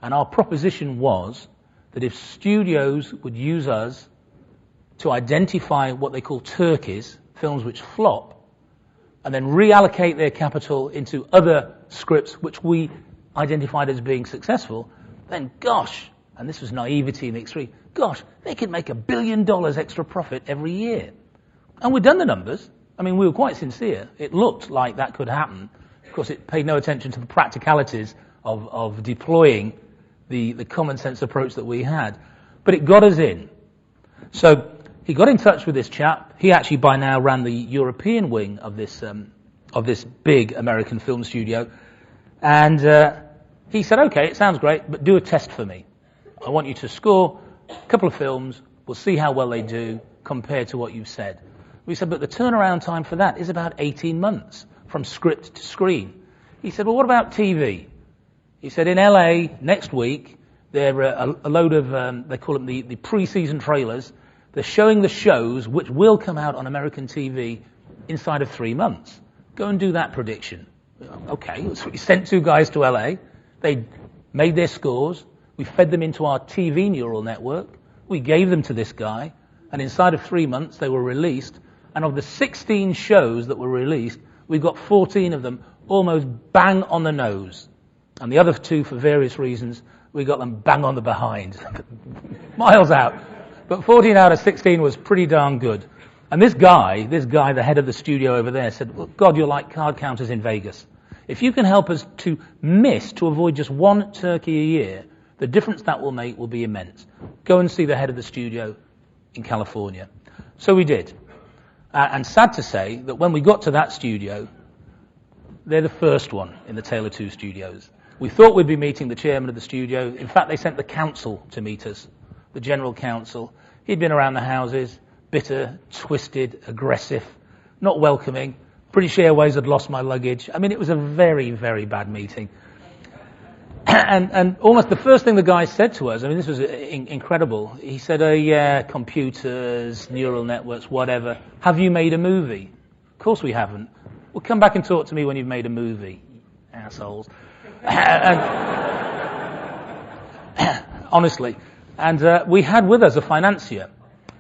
And our proposition was that if studios would use us to identify what they call turkeys, films which flop, and then reallocate their capital into other scripts which we identified as being successful, then gosh, and this was naivety in the extreme, gosh, they could make $1 billion extra profit every year. And we'd done the numbers. I mean, we were quite sincere. It looked like that could happen. Of course, it paid no attention to the practicalities of deploying the common sense approach that we had. But it got us in. So he got in touch with this chap. He actually by now ran the European wing of this big American film studio. And he said, okay, it sounds great, but do a test for me. I want you to score a couple of films. We'll see how well they do compared to what you've said. We said, but the turnaround time for that is about 18 months from script to screen. He said, well, what about TV? He said, in LA next week, there are a load of, they call them the pre-season trailers. They're showing the shows which will come out on American TV inside of 3 months. Go and do that prediction. Okay, so we sent 2 guys to LA. They made their scores. We fed them into our TV neural network. We gave them to this guy. And inside of 3 months, they were released. And of the 16 shows that were released, we got 14 of them almost bang on the nose. And the other 2, for various reasons, we got them bang on the behind. Miles out. But 14 out of 16 was pretty darn good. And this guy, the head of the studio over there, said, well, God, you're like card counters in Vegas. If you can help us to avoid just 1 turkey a year, the difference that will make will be immense. Go and see the head of the studio in California. So we did. And sad to say that when we got to that studio, they're the first one in the Taylor 2 studios. We thought we'd be meeting the chairman of the studio. In fact, they sent the counsel to meet us, the general counsel. He'd been around the houses, bitter, twisted, aggressive, not welcoming. British Airways had lost my luggage. I mean, it was a very, very bad meeting. And almost the first thing the guy said to us, I mean, this was incredible. He said, oh, yeah, computers, neural networks, whatever. Have you made a movie? Of course we haven't. Well, come back and talk to me when you've made a movie, assholes. Honestly. And we had with us a financier.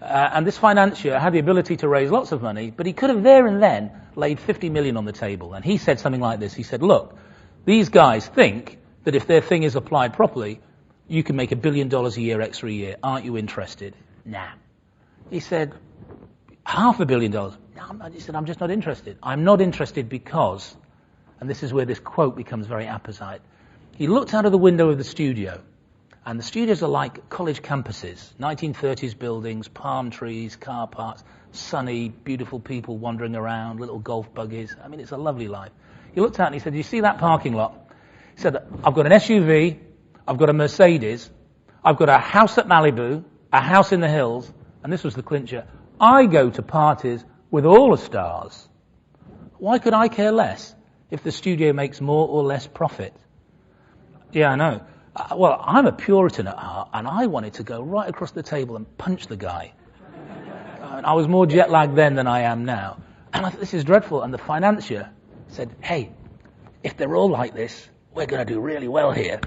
And this financier had the ability to raise lots of money, but he could have there and then laid 50 million on the table. And he said something like this. He said, look, these guys think that if their thing is applied properly, you can make $1 billion a year extra a year. Aren't you interested? Nah. He said, $500 million. No, he said, I'm just not interested. I'm not interested because, and this is where this quote becomes very apposite, he looked out of the window of the studio, and the studios are like college campuses, 1930s buildings, palm trees, car parks, sunny, beautiful people wandering around, little golf buggies. I mean, it's a lovely life. He looked out and he said, do you see that parking lot? He said, I've got an SUV, I've got a Mercedes, I've got a house at Malibu, a house in the hills, and this was the clincher, I go to parties with all the stars. Why could I care less if the studio makes more or less profit? Yeah, I know. Well, I'm a Puritan at heart, and I wanted to go right across the table and punch the guy. I was more jet-lagged then than I am now. And I thought, this is dreadful. And the financier said, hey, if they're all like this, we're going to do really well here.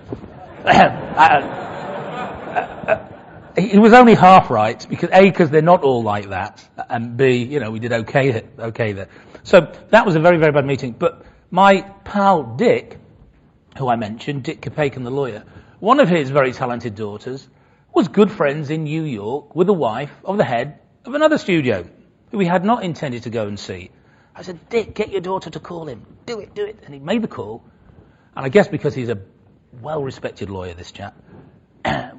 He was only half right, because A, because they're not all like that, and B, we did okay there. So that was a very, very bad meeting. But my pal Dick, who I mentioned, Dick Kapaikin, the lawyer, one of his very talented daughters was good friends in New York with the wife of the head of another studio, who we had not intended to go and see. I said, Dick, get your daughter to call him. Do it. And he made the call. And I guess because he's a well-respected lawyer, this chap,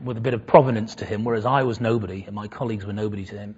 with a bit of provenance to him, whereas I was nobody and my colleagues were nobody to him,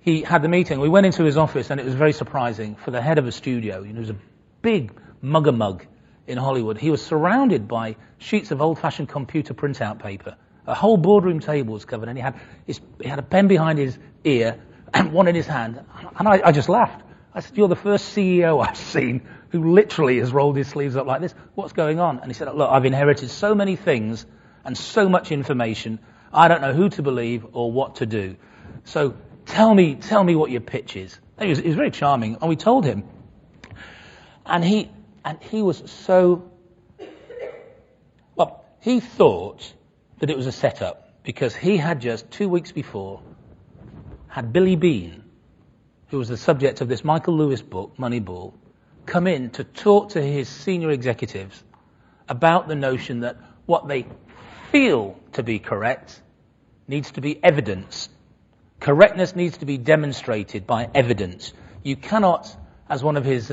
he had the meeting. We went into his office, and it was very surprising. For the head of a studio, he was a big mug in Hollywood. He was surrounded by sheets of old-fashioned computer printout paper. A whole boardroom table was covered, and he had a pen behind his ear and one in his hand. And I just laughed. I said, you're the first CEO I've seen who literally has rolled his sleeves up like this. What's going on? And he said, look, I've inherited so many things and so much information, I don't know who to believe or what to do. So tell me what your pitch is. He was very charming, and we told him. And he was so, well, he thought that it was a setup, because he had just 2 weeks before had Billy Beane, who was the subject of this Michael Lewis book, Moneyball, come in to talk to his senior executives about the notion that what they feel to be correct needs to be evidenced. Correctness needs to be demonstrated by evidence. You cannot, as one of his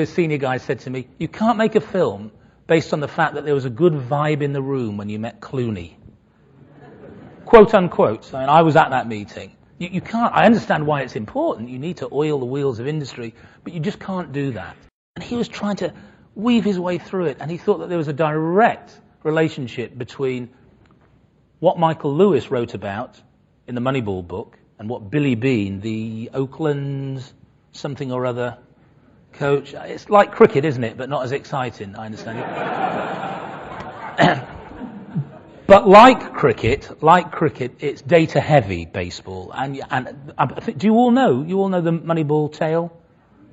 senior guys said to me, you can't make a film based on the fact that there was a good vibe in the room when you met Clooney. Quote unquote. I was at that meeting. You can't, I understand why it's important. You need to oil the wheels of industry, but you just can't do that. And he was trying to weave his way through it, and he thought that there was a direct relationship between what Michael Lewis wrote about in the Moneyball book and what Billy Beane, the Oakland something or other coach, it's like cricket, isn't it? But not as exciting, I understand it. But like cricket, it's data heavy baseball. And I think, do you all know the Moneyball tale?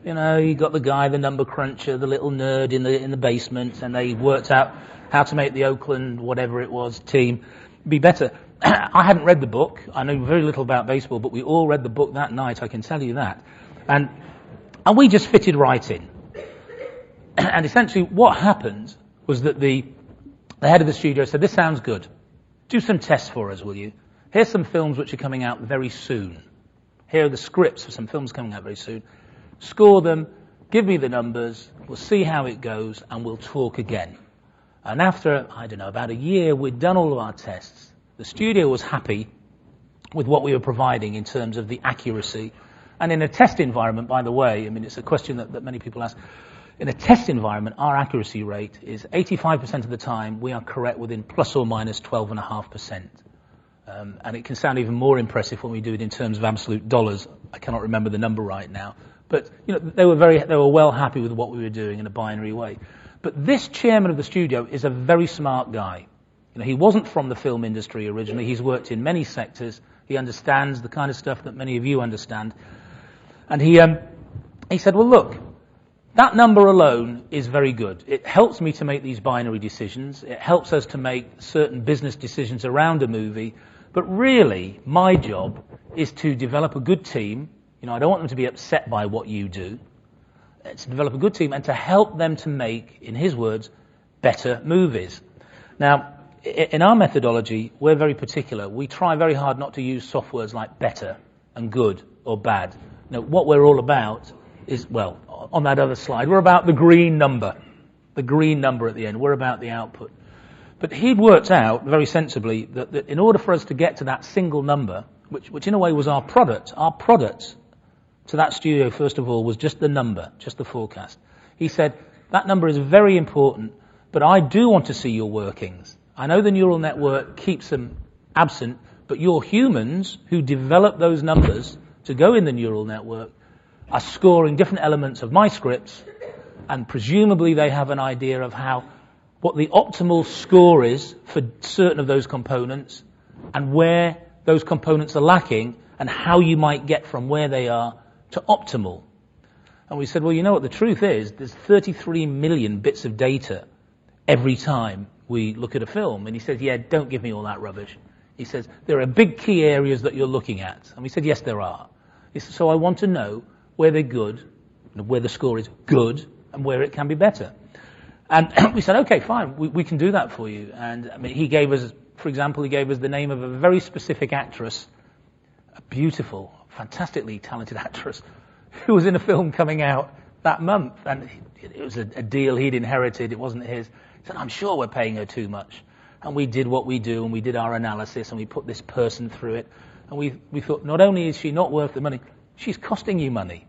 You got the guy, the number cruncher, the little nerd in the basement, and they worked out how to make the Oakland, whatever it was, team be better. I hadn't read the book. I know very little about baseball, but we all read the book that night, I can tell you that. And we just fitted right in. And essentially what happened was that the head of the studio said, this sounds good. Do some tests for us, will you? Here's some films which are coming out very soon. Here are the scripts for some films coming out very soon. Score them, give me the numbers, we'll see how it goes, and we'll talk again. And after, about a year, we'd done all of our tests. The studio was happy with what we were providing in terms of the accuracy. And in a test environment, by the way, it's a question that many people ask. In a test environment, our accuracy rate is 85% of the time we are correct within plus or minus 12.5%. And it can sound even more impressive when we do it in terms of absolute dollars. I cannot remember the number right now. But they were well happy with what we were doing in a binary way. But this chairman of the studio is a very smart guy. He wasn't from the film industry originally. He's worked in many sectors. He understands the kind of stuff that many of you understand. And he said, well, look, that number alone is very good. It helps me to make these binary decisions. It helps us to make certain business decisions around a movie. But really, my job is to develop a good team. I don't want them to be upset by what you do. It's to develop a good team and to help them to make, in his words, better movies. Now, in our methodology, we're very particular. We try very hard not to use soft words like better and good or bad. What we're all about is, well, on that other slide, we're about the green number at the end. We're about the output. But he'd worked out very sensibly that in order for us to get to that single number, which in a way was our product to that studio, first of all, was just the number, just the forecast. He said, that number is very important, but I do want to see your workings. I know the neural network keeps them absent, but your humans who develop those numbers to go in the neural network are scoring different elements of my scripts, and presumably they have an idea of what the optimal score is for certain of those components, and where those components are lacking, and how you might get from where they are to optimal. And we said, well, you know what the truth is? There's 33 million bits of data every time we look at a film. And he said, yeah, don't give me all that rubbish. He says, there are big key areas that you're looking at. And we said, yes, there are. He said, so I want to know where they're good, where the score is good, and where it can be better. And we said, okay, fine, we can do that for you. And he gave us, for example, the name of a very specific actress, a beautiful, fantastically talented actress, who was in a film coming out that month. And it was a deal he'd inherited, it wasn't his. He said, I'm sure we're paying her too much. And we did what we do, and we did our analysis, and we put this person through it. And we thought, not only is she not worth the money, she's costing you money.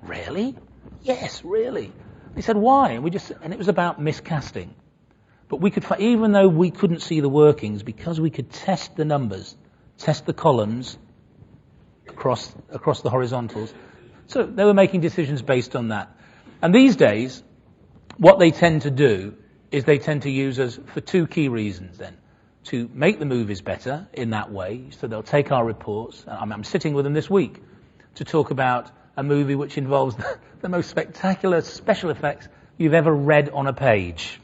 Really? Yes, really. He said, why? And it was about miscasting. But we could, even though we couldn't see the workings, because we could test the numbers, test the columns across the horizontals. So they were making decisions based on that. And these days, what they tend to do is they tend to use us for two key reasons then. To make the movies better in that way, so they'll take our reports. I'm sitting with them this week to talk about a movie which involves the most spectacular special effects you've ever read on a page.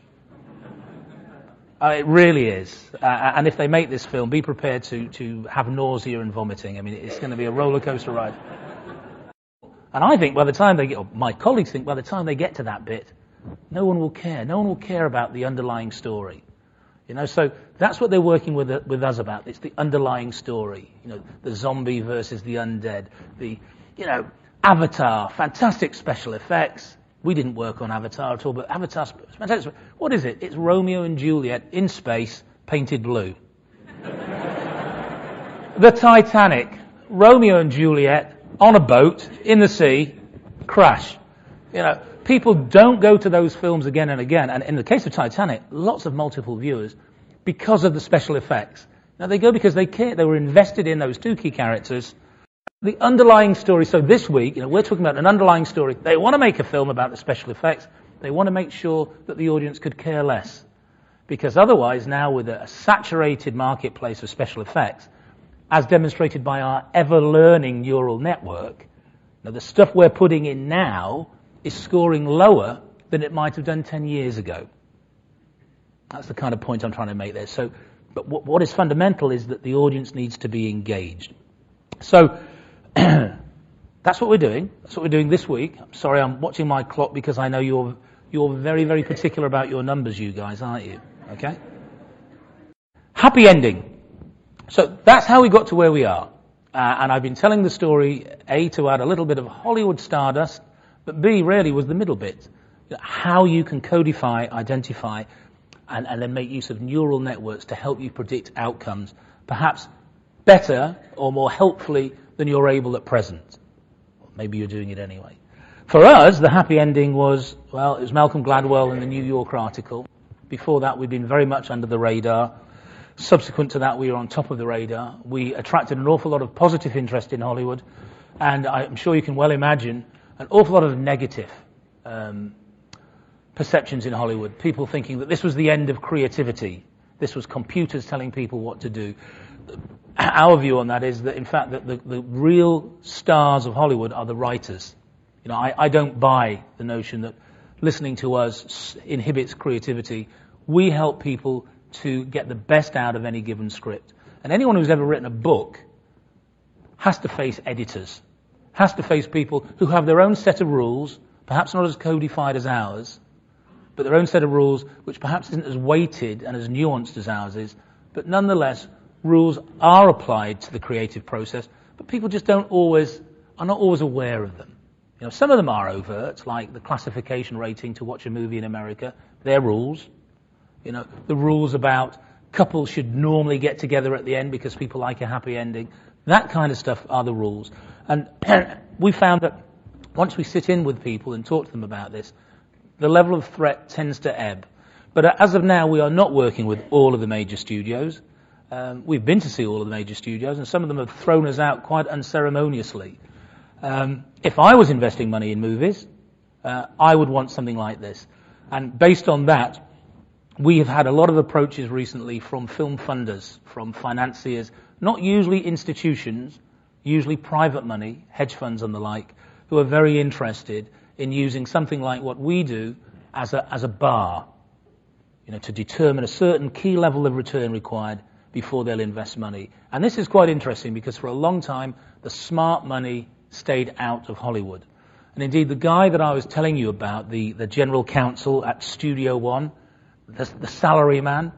It really is. And if they make this film, be prepared to have nausea and vomiting. I mean, it's going to be a roller coaster ride. And I think by the time my colleagues think by the time they get to that bit, no one will care. No one will care about the underlying story. So that's what they're working with us about. It's the underlying story. The zombie versus the undead. Avatar, fantastic special effects. We didn't work on Avatar at all, but Avatar's fantastic. What is it? It's Romeo and Juliet in space, painted blue. The Titanic, Romeo and Juliet on a boat in the sea, crash. People don't go to those films again and again. And in the case of Titanic, lots of multiple viewers because of the special effects. Now, they go because they care. They were invested in those two key characters. The underlying story, so this week, we're talking about an underlying story. They want to make a film about the special effects. They want to make sure that the audience could care less. Because otherwise, now with a saturated marketplace of special effects, as demonstrated by our ever-learning neural network, the stuff we're putting in now is scoring lower than it might have done 10 years ago. That's the kind of point I'm trying to make there. But what is fundamental is that the audience needs to be engaged. So that's what we're doing. That's what we're doing this week. I'm sorry, I'm watching my clock because I know you're very, very particular about your numbers, you guys, aren't you? Okay? Happy ending. So that's how we got to where we are. And I've been telling the story, A, to add a little bit of Hollywood stardust, but B, really, was the middle bit. How you can codify, identify, and then make use of neural networks to help you predict outcomes, perhaps better or more helpfully than you're able at present. Maybe you're doing it anyway. For us, the happy ending was, it was Malcolm Gladwell in the New Yorker article. Before that, we'd been very much under the radar. Subsequent to that, we were on top of the radar. We attracted an awful lot of positive interest in Hollywood, and I'm sure you can well imagine an awful lot of negative perceptions in Hollywood. People thinking that this was the end of creativity. This was computers telling people what to do. Our view on that is that, in fact, that the real stars of Hollywood are the writers. I don't buy the notion that listening to us inhibits creativity. We help people to get the best out of any given script. And anyone who's ever written a book has to face editors, has to face people who have their own set of rules, perhaps not as codified as ours, but their own set of rules which perhaps isn't as weighted and as nuanced as ours is, but nonetheless, rules are applied to the creative process, but people just are not always aware of them. You know, some of them are overt, like the classification rating to watch a movie in America. They're rules. You know, the rules about couples should normally get together at the end because people like a happy ending. That kind of stuff are the rules. And we found that once we sit in with people and talk to them about this, the level of threat tends to ebb. But as of now, we are not working with all of the major studios. We've been to see all of the major studios, and some of them have thrown us out quite unceremoniously. If I was investing money in movies, I would want something like this. And based on that, we have had a lot of approaches recently from film funders, from financiers, not usually institutions, usually private money, hedge funds and the like, who are very interested in using something like what we do as a bar, you know, to determine a certain key level of return required before they'll invest money. And this is quite interesting because for a long time, the smart money stayed out of Hollywood. And indeed, the guy that I was telling you about, the general counsel at Studio One, the salary man,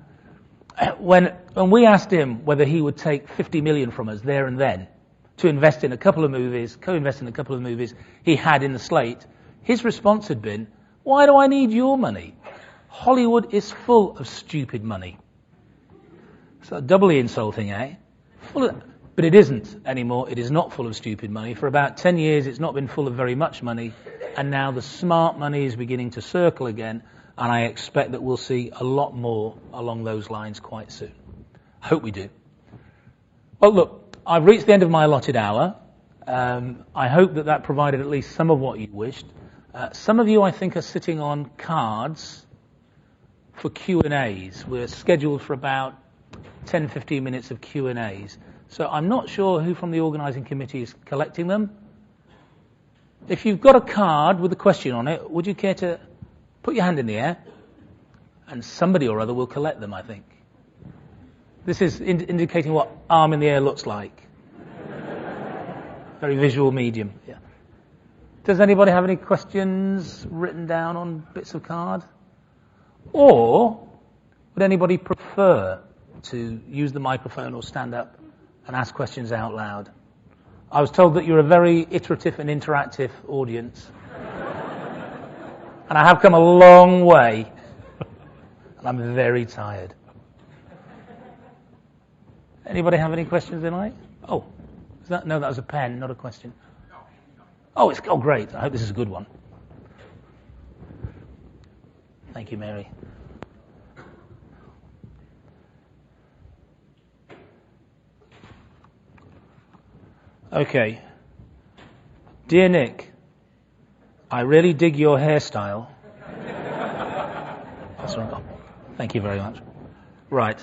when we asked him whether he would take 50 million from us there and then to invest in a couple of movies, co-invest in a couple of movies he had in the slate, his response had been, "Why do I need your money? Hollywood is full of stupid money." So doubly insulting, eh? But it isn't anymore. It is not full of stupid money. For about 10 years, it's not been full of very much money, and now the smart money is beginning to circle again, and I expect that we'll see a lot more along those lines quite soon. I hope we do. Well, look, I've reached the end of my allotted hour. I hope that provided at least some of what you wished. Some of you, I think, are sitting on cards for Q&As. We're scheduled for about 10, 15 minutes of Q&As. So I'm not sure who from the organising committee is collecting them. If you've got a card with a question on it, would you care to put your hand in the air? And somebody or other will collect them, I think. This is indicating what arm in the air looks like. Very visual medium. Yeah. Does anybody have any questions written down on bits of card? Or would anybody prefer to use the microphone or stand up and ask questions out loud? I was told that you're a very iterative and interactive audience. And I have come a long way. And I'm very tired. Anybody have any questions they like? Oh, no, that was a pen, not a question. Oh, great. I hope this is a good one. Thank you, Mary. Okay. Dear Nick, I really dig your hairstyle. That's right. Oh, thank you very much. Right.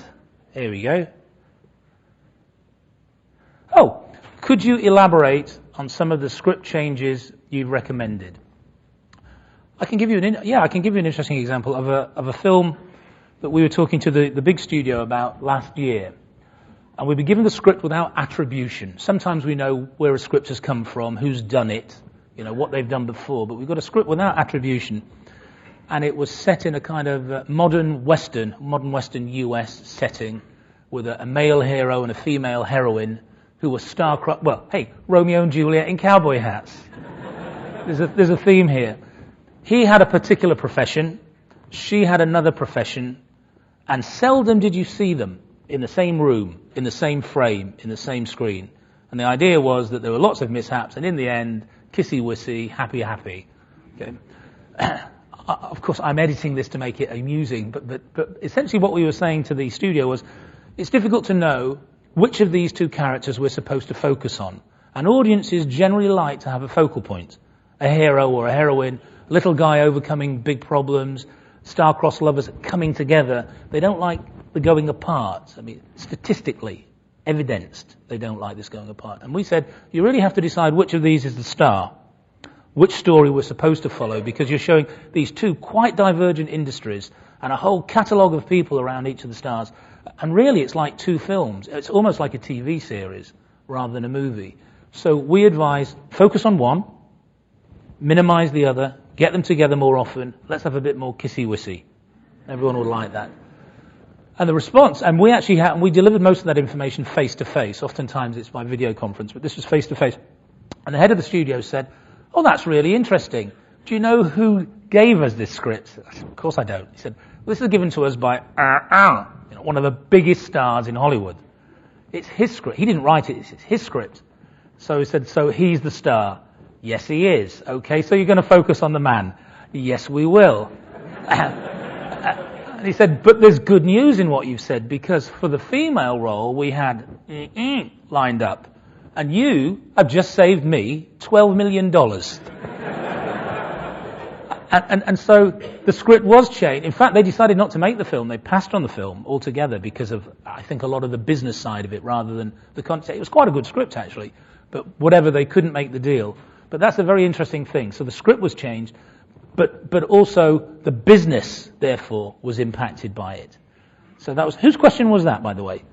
Here we go. Oh, could you elaborate on some of the script changes you've recommended? I can give you an interesting example of a film that we were talking to the big studio about last year. And we've been given the script without attribution. Sometimes we know where a script has come from, who's done it, you know, what they've done before, but we've got a script without attribution. And it was set in a kind of modern Western US setting with a male hero and a female heroine who were star-crossed. Well, hey, Romeo and Juliet in cowboy hats. There's a theme here. He had a particular profession, she had another profession, and seldom did you see them in the same room, in the same frame, in the same screen. And the idea was that there were lots of mishaps, and in the end, kissy-wissy, happy. Okay. Of course, I'm editing this to make it amusing, but essentially what we were saying to the studio was, it's difficult to know which of these two characters we're supposed to focus on. And audiences generally like to have a focal point, a hero or a heroine, a little guy overcoming big problems, star-crossed lovers coming together. They don't like the going apart. I mean, statistically evidenced, they don't like this going apart. And we said, you really have to decide which of these is the star, which story we're supposed to follow, because you're showing these two quite divergent industries and a whole catalogue of people around each of the stars. And really, it's like two films. It's almost like a TV series rather than a movie. So we advise, focus on one, minimize the other, get them together more often, let's have a bit more kissy-wissy. Everyone will like that. And the response, and we delivered most of that information face-to-face. Oftentimes it's by video conference, but this was face-to-face. And the head of the studio said, "Oh, that's really interesting. Do you know who gave us this script?" I said, "Of course I don't." He said, "Well, this is given to us by one of the biggest stars in Hollywood. It's his script. He didn't write it, it's his script." So he said, "So he's the star?" "Yes, he is." "Okay, so you're going to focus on the man?" "Yes, we will." And he said, "But there's good news in what you've said, because for the female role we had lined up, and you have just saved me $12 million. And so the script was changed. In fact, they decided not to make the film. They passed on the film altogether because of, I think, a lot of the business side of it rather than the content. It was quite a good script, actually, but whatever, they couldn't make the deal. But that's a very interesting thing. So the script was changed, but also the business, therefore, was impacted by it. So that was, whose question was that, by the way?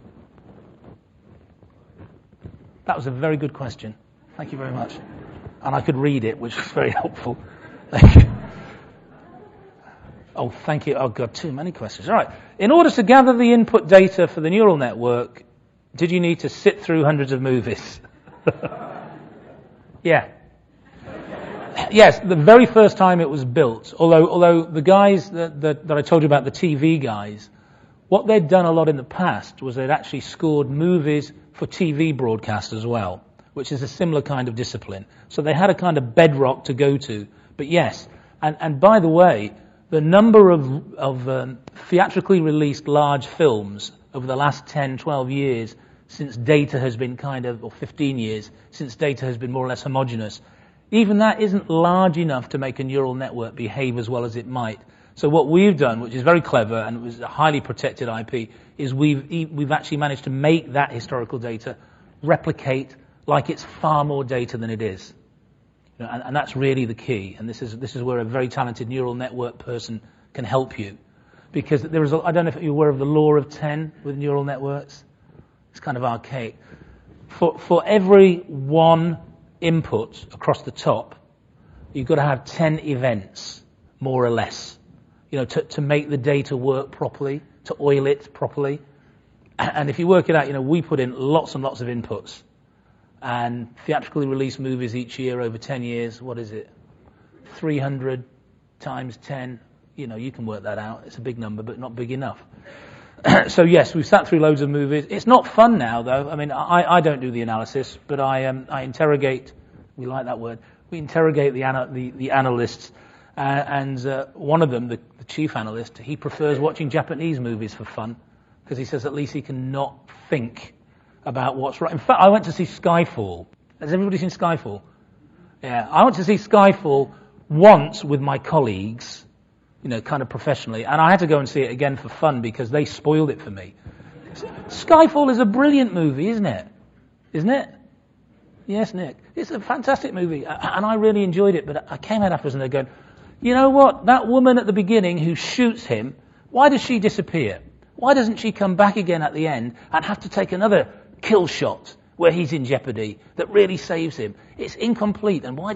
That was a very good question. Thank you very much. And I could read it, which was very helpful. Thank you. Oh, thank you. Oh, God, too many questions. All right. In order to gather the input data for the neural network, did you need to sit through hundreds of movies? Yeah. Yes, the very first time it was built, although the guys that I told you about, the TV guys, what they'd done a lot in the past was they'd actually scored movies for TV broadcast as well, which is a similar kind of discipline. So they had a kind of bedrock to go to. But yes, and by the way, the number of theatrically released large films over the last 10, 12 years since data has been or 15 years, since data has been more or less homogeneous, even that isn't large enough to make a neural network behave as well as it might. So what we've done, which is very clever and it was a highly protected IP, is we've actually managed to make that historical data replicate like it's far more data than it is. You know, and that's really the key. And this is where a very talented neural network person can help you, because there is I don't know if you're aware of the law of 10 with neural networks. It's kind of archaic. For every one input across the top, you've got to have 10 events, more or less, to make the data work properly, to oil it properly. And if you work it out, we put in lots and lots of inputs. And theatrically released movies each year over 10 years, what is it? 300 times 10, you can work that out. It's a big number, but not big enough. So yes, we've sat through loads of movies. It's not fun now, though. I mean, I don't do the analysis, but I interrogate. We like that word. We interrogate the analysts, and one of them, the chief analyst, he prefers watching Japanese movies for fun because he says at least he can not think about what's right. In fact, I went to see Skyfall. Has everybody seen Skyfall? Yeah, I went to see Skyfall once with my colleagues, kind of professionally, and I had to go and see it again for fun because they spoiled it for me. Skyfall is a brilliant movie, isn't it? Isn't it? Yes, Nick. It's a fantastic movie, and I really enjoyed it, but I came out afterwards and they're going, you know what, that woman at the beginning who shoots him, why does she disappear? Why doesn't she come back again at the end and have to take another kill shot where he's in jeopardy that really saves him? It's incomplete, and why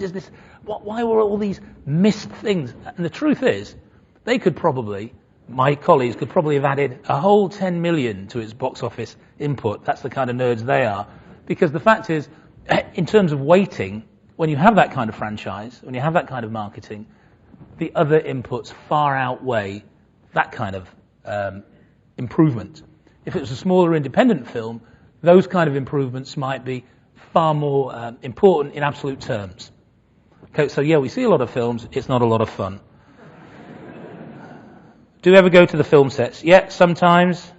were all these missed things? And the truth is, my colleagues could probably have added a whole 10 million to its box office input. That's the kind of nerds they are. Because the fact is, in terms of weighting, when you have that kind of franchise, when you have that kind of marketing, the other inputs far outweigh that kind of improvement. If it was a smaller independent film, those kind of improvements might be far more important in absolute terms. Okay, so yeah, we see a lot of films, it's not a lot of fun. Do you ever go to the film sets? Yeah, sometimes.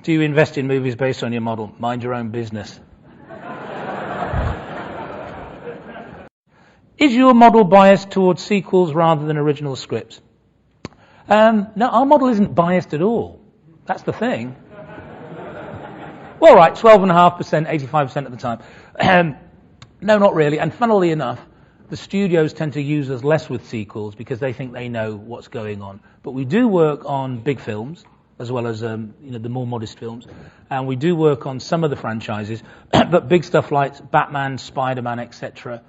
Do you invest in movies based on your model? Mind your own business. Is your model biased towards sequels rather than original scripts? No, our model isn't biased at all. That's the thing. Well, right, 12.5%, 85% of the time. No, not really. And funnily enough, the studios tend to use us less with sequels because they think they know what's going on. But we do work on big films, as well as the more modest films. And we do work on some of the franchises, but big stuff like Batman, Spider-Man, etc.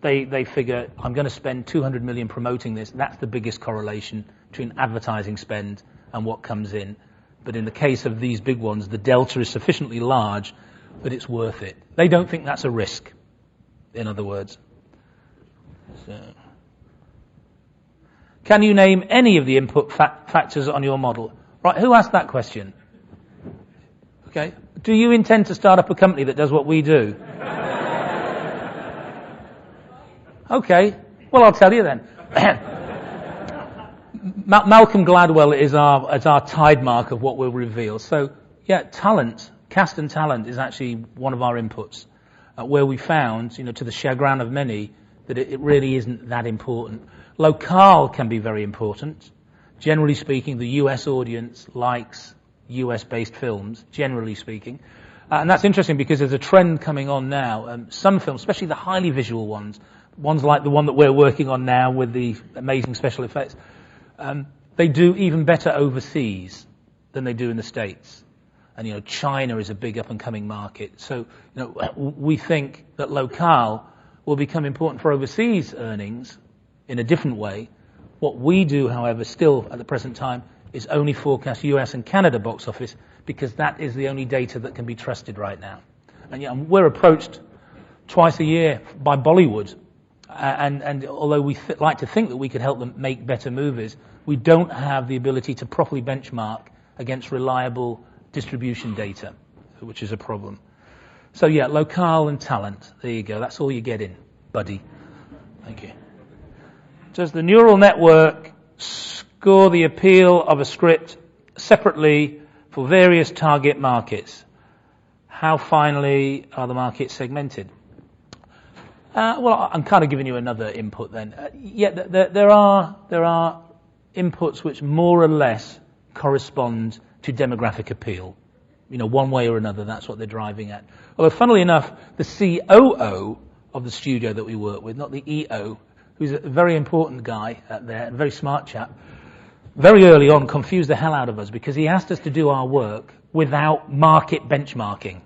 They figure, I'm going to spend 200 million promoting this. That's the biggest correlation between advertising spend and what comes in. But in the case of these big ones, the delta is sufficiently large that it's worth it. They don't think that's a risk, in other words. So, can you name any of the input factors on your model? Right, who asked that question? Okay. Do you intend to start up a company that does what we do? Okay, well, I'll tell you then. Malcolm Gladwell is our tide mark of what we'll reveal. So, yeah, talent, cast and talent is actually one of our inputs, where we found, to the chagrin of many, that it really isn't that important. Locale can be very important. Generally speaking, the US audience likes US-based films, generally speaking. And that's interesting because there's a trend coming on now. Some films, especially the highly visual ones like the one that we're working on now with the amazing special effects, they do even better overseas than they do in the States. And, China is a big up-and-coming market. So, we think that locale will become important for overseas earnings in a different way. What we do, however, still at the present time, is only forecast US and Canada box office because that is the only data that can be trusted right now. And we're approached twice a year by Bollywood. And although we like to think that we could help them make better movies, we don't have the ability to properly benchmark against reliable distribution data, which is a problem. So yeah, locale and talent. There you go. That's all you get in, buddy. Thank you. Does the neural network score the appeal of a script separately for various target markets? How finely are the markets segmented? Well, I'm kind of giving you another input then. There are inputs which more or less correspond to demographic appeal. One way or another, that's what they're driving at. Although, funnily enough, the COO of the studio that we work with, not the EO, who's a very important guy out there, a very smart chap, very early on confused the hell out of us because he asked us to do our work without market benchmarking.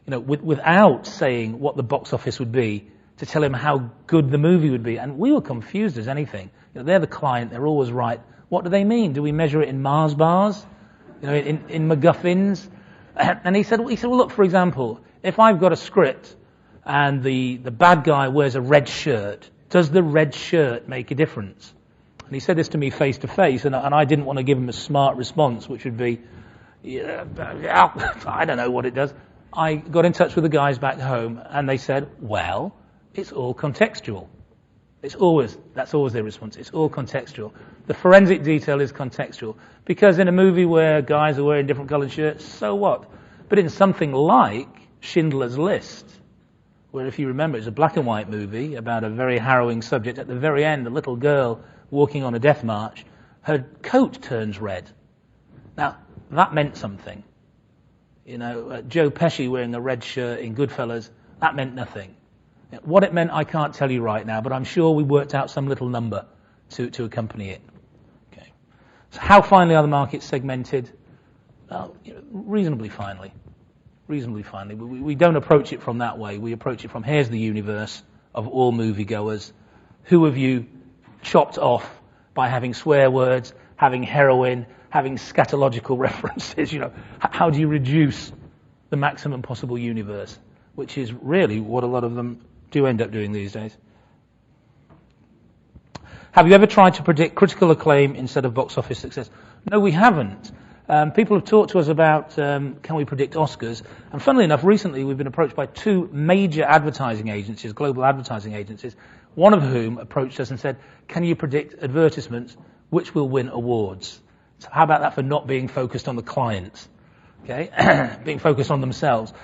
Without saying what the box office would be, to tell him how good the movie would be. And we were confused as anything. They're the client, they're always right. What do they mean? Do we measure it in Mars bars? In MacGuffins? And he said, well, look, for example, if I've got a script and the bad guy wears a red shirt, does the red shirt make a difference? And he said this to me face to face, and I didn't want to give him a smart response, which would be, I don't know what it does. I got in touch with the guys back home, and they said, well, it's all contextual. That's always their response. It's all contextual. The forensic detail is contextual. Because in a movie where guys are wearing different colored shirts, so what? But in something like Schindler's List, where if you remember, it's a black and white movie about a very harrowing subject. At the very end, a little girl walking on a death march, her coat turns red. Now, that meant something. Joe Pesci wearing a red shirt in Goodfellas, that meant nothing. What it meant, I can't tell you right now, but I'm sure we worked out some little number to accompany it. Okay. So how finely are the markets segmented? Well, reasonably finely. Reasonably finely. We don't approach it from that way. We approach it from, here's the universe of all moviegoers. Who have you chopped off by having swear words, having heroin, having scatological references? How do you reduce the maximum possible universe? Which is really what a lot of them do end up doing these days. Have you ever tried to predict critical acclaim instead of box office success? No, we haven't. People have talked to us about can we predict Oscars, and funnily enough, recently we've been approached by two major advertising agencies, global advertising agencies, one of whom approached us and said, can you predict advertisements which will win awards? So how about that for not being focused on the clients, okay? Being focused on themselves.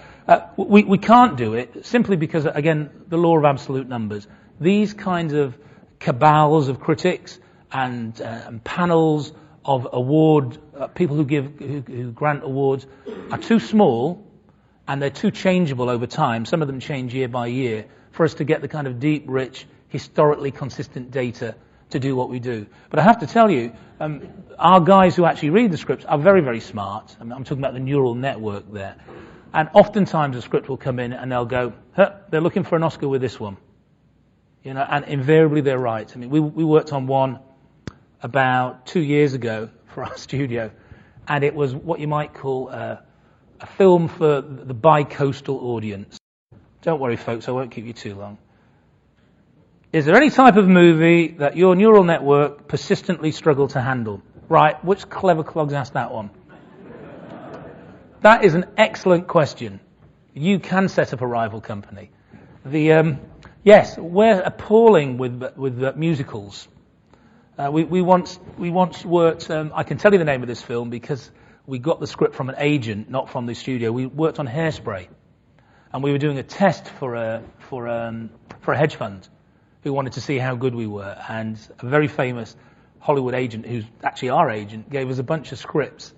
We can't do it simply because, again, the law of absolute numbers. These kinds of cabals of critics and panels of award people who grant awards are too small, and they're too changeable over time. Some of them change year by year for us to get the kind of deep, rich, historically consistent data to do what we do. But I have to tell you, our guys who actually read the scripts are very, very smart. I mean, I'm talking about the neural network there. And oftentimes a script will come in and they'll go, they're looking for an Oscar with this one. You know, and invariably they're right. I mean, we worked on one about 2 years ago for our studio, and it was what you might call a film for the bi-coastal audience. Don't worry, folks, I won't keep you too long. Is there any type of movie that your neural network persistently struggled to handle? Right, which clever clogs asked that one? That is an excellent question. You can set up a rival company. Yes, we're appalling with musicals. We once worked. I can tell you the name of this film because we got the script from an agent, not from the studio. We worked on Hairspray, and we were doing a test for a hedge fund who wanted to see how good we were. And a very famous Hollywood agent, who's actually our agent, gave us a bunch of scripts.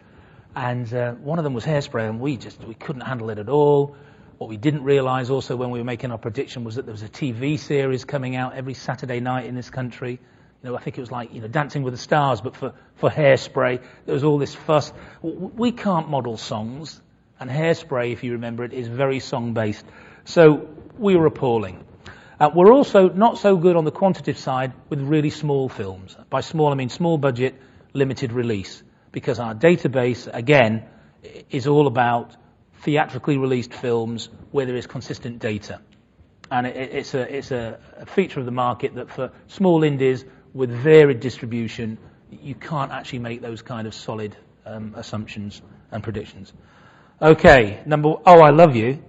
And one of them was Hairspray, and we couldn't handle it at all. What we didn't realize also when we were making our prediction was that there was a TV series coming out every Saturday night in this country. You know, I think it was like, you know, Dancing with the Stars, but for Hairspray. There was all this fuss. We can't model songs, and Hairspray, if you remember it, is very song-based. So we were appalling. We're also not so good on the quantitative side with really small films. By small, I mean small budget, limited release. Because our database, again, is all about theatrically released films where there is consistent data. And it's a feature of the market that for small indies with varied distribution, you can't actually make those kind of solid assumptions and predictions. Okay, I love you.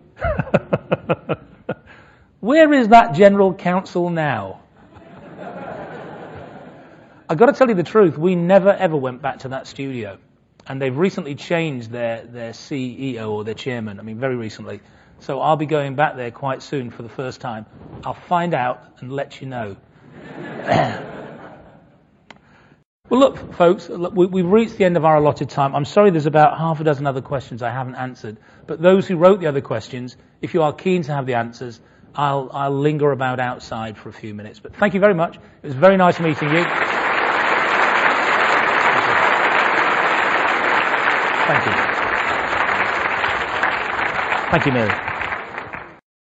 Where is that general counsel now? I've got to tell you the truth, we never ever went back to that studio. And they've recently changed their CEO or their chairman, I mean very recently. So I'll be going back there quite soon for the first time. I'll find out and let you know. Well look, folks, we've reached the end of our allotted time. I'm sorry there's about half a dozen other questions I haven't answered. But those who wrote the other questions, if you are keen to have the answers, I'll linger about outside for a few minutes. But thank you very much. It was very nice meeting you. Thank you. Thank you, Mary.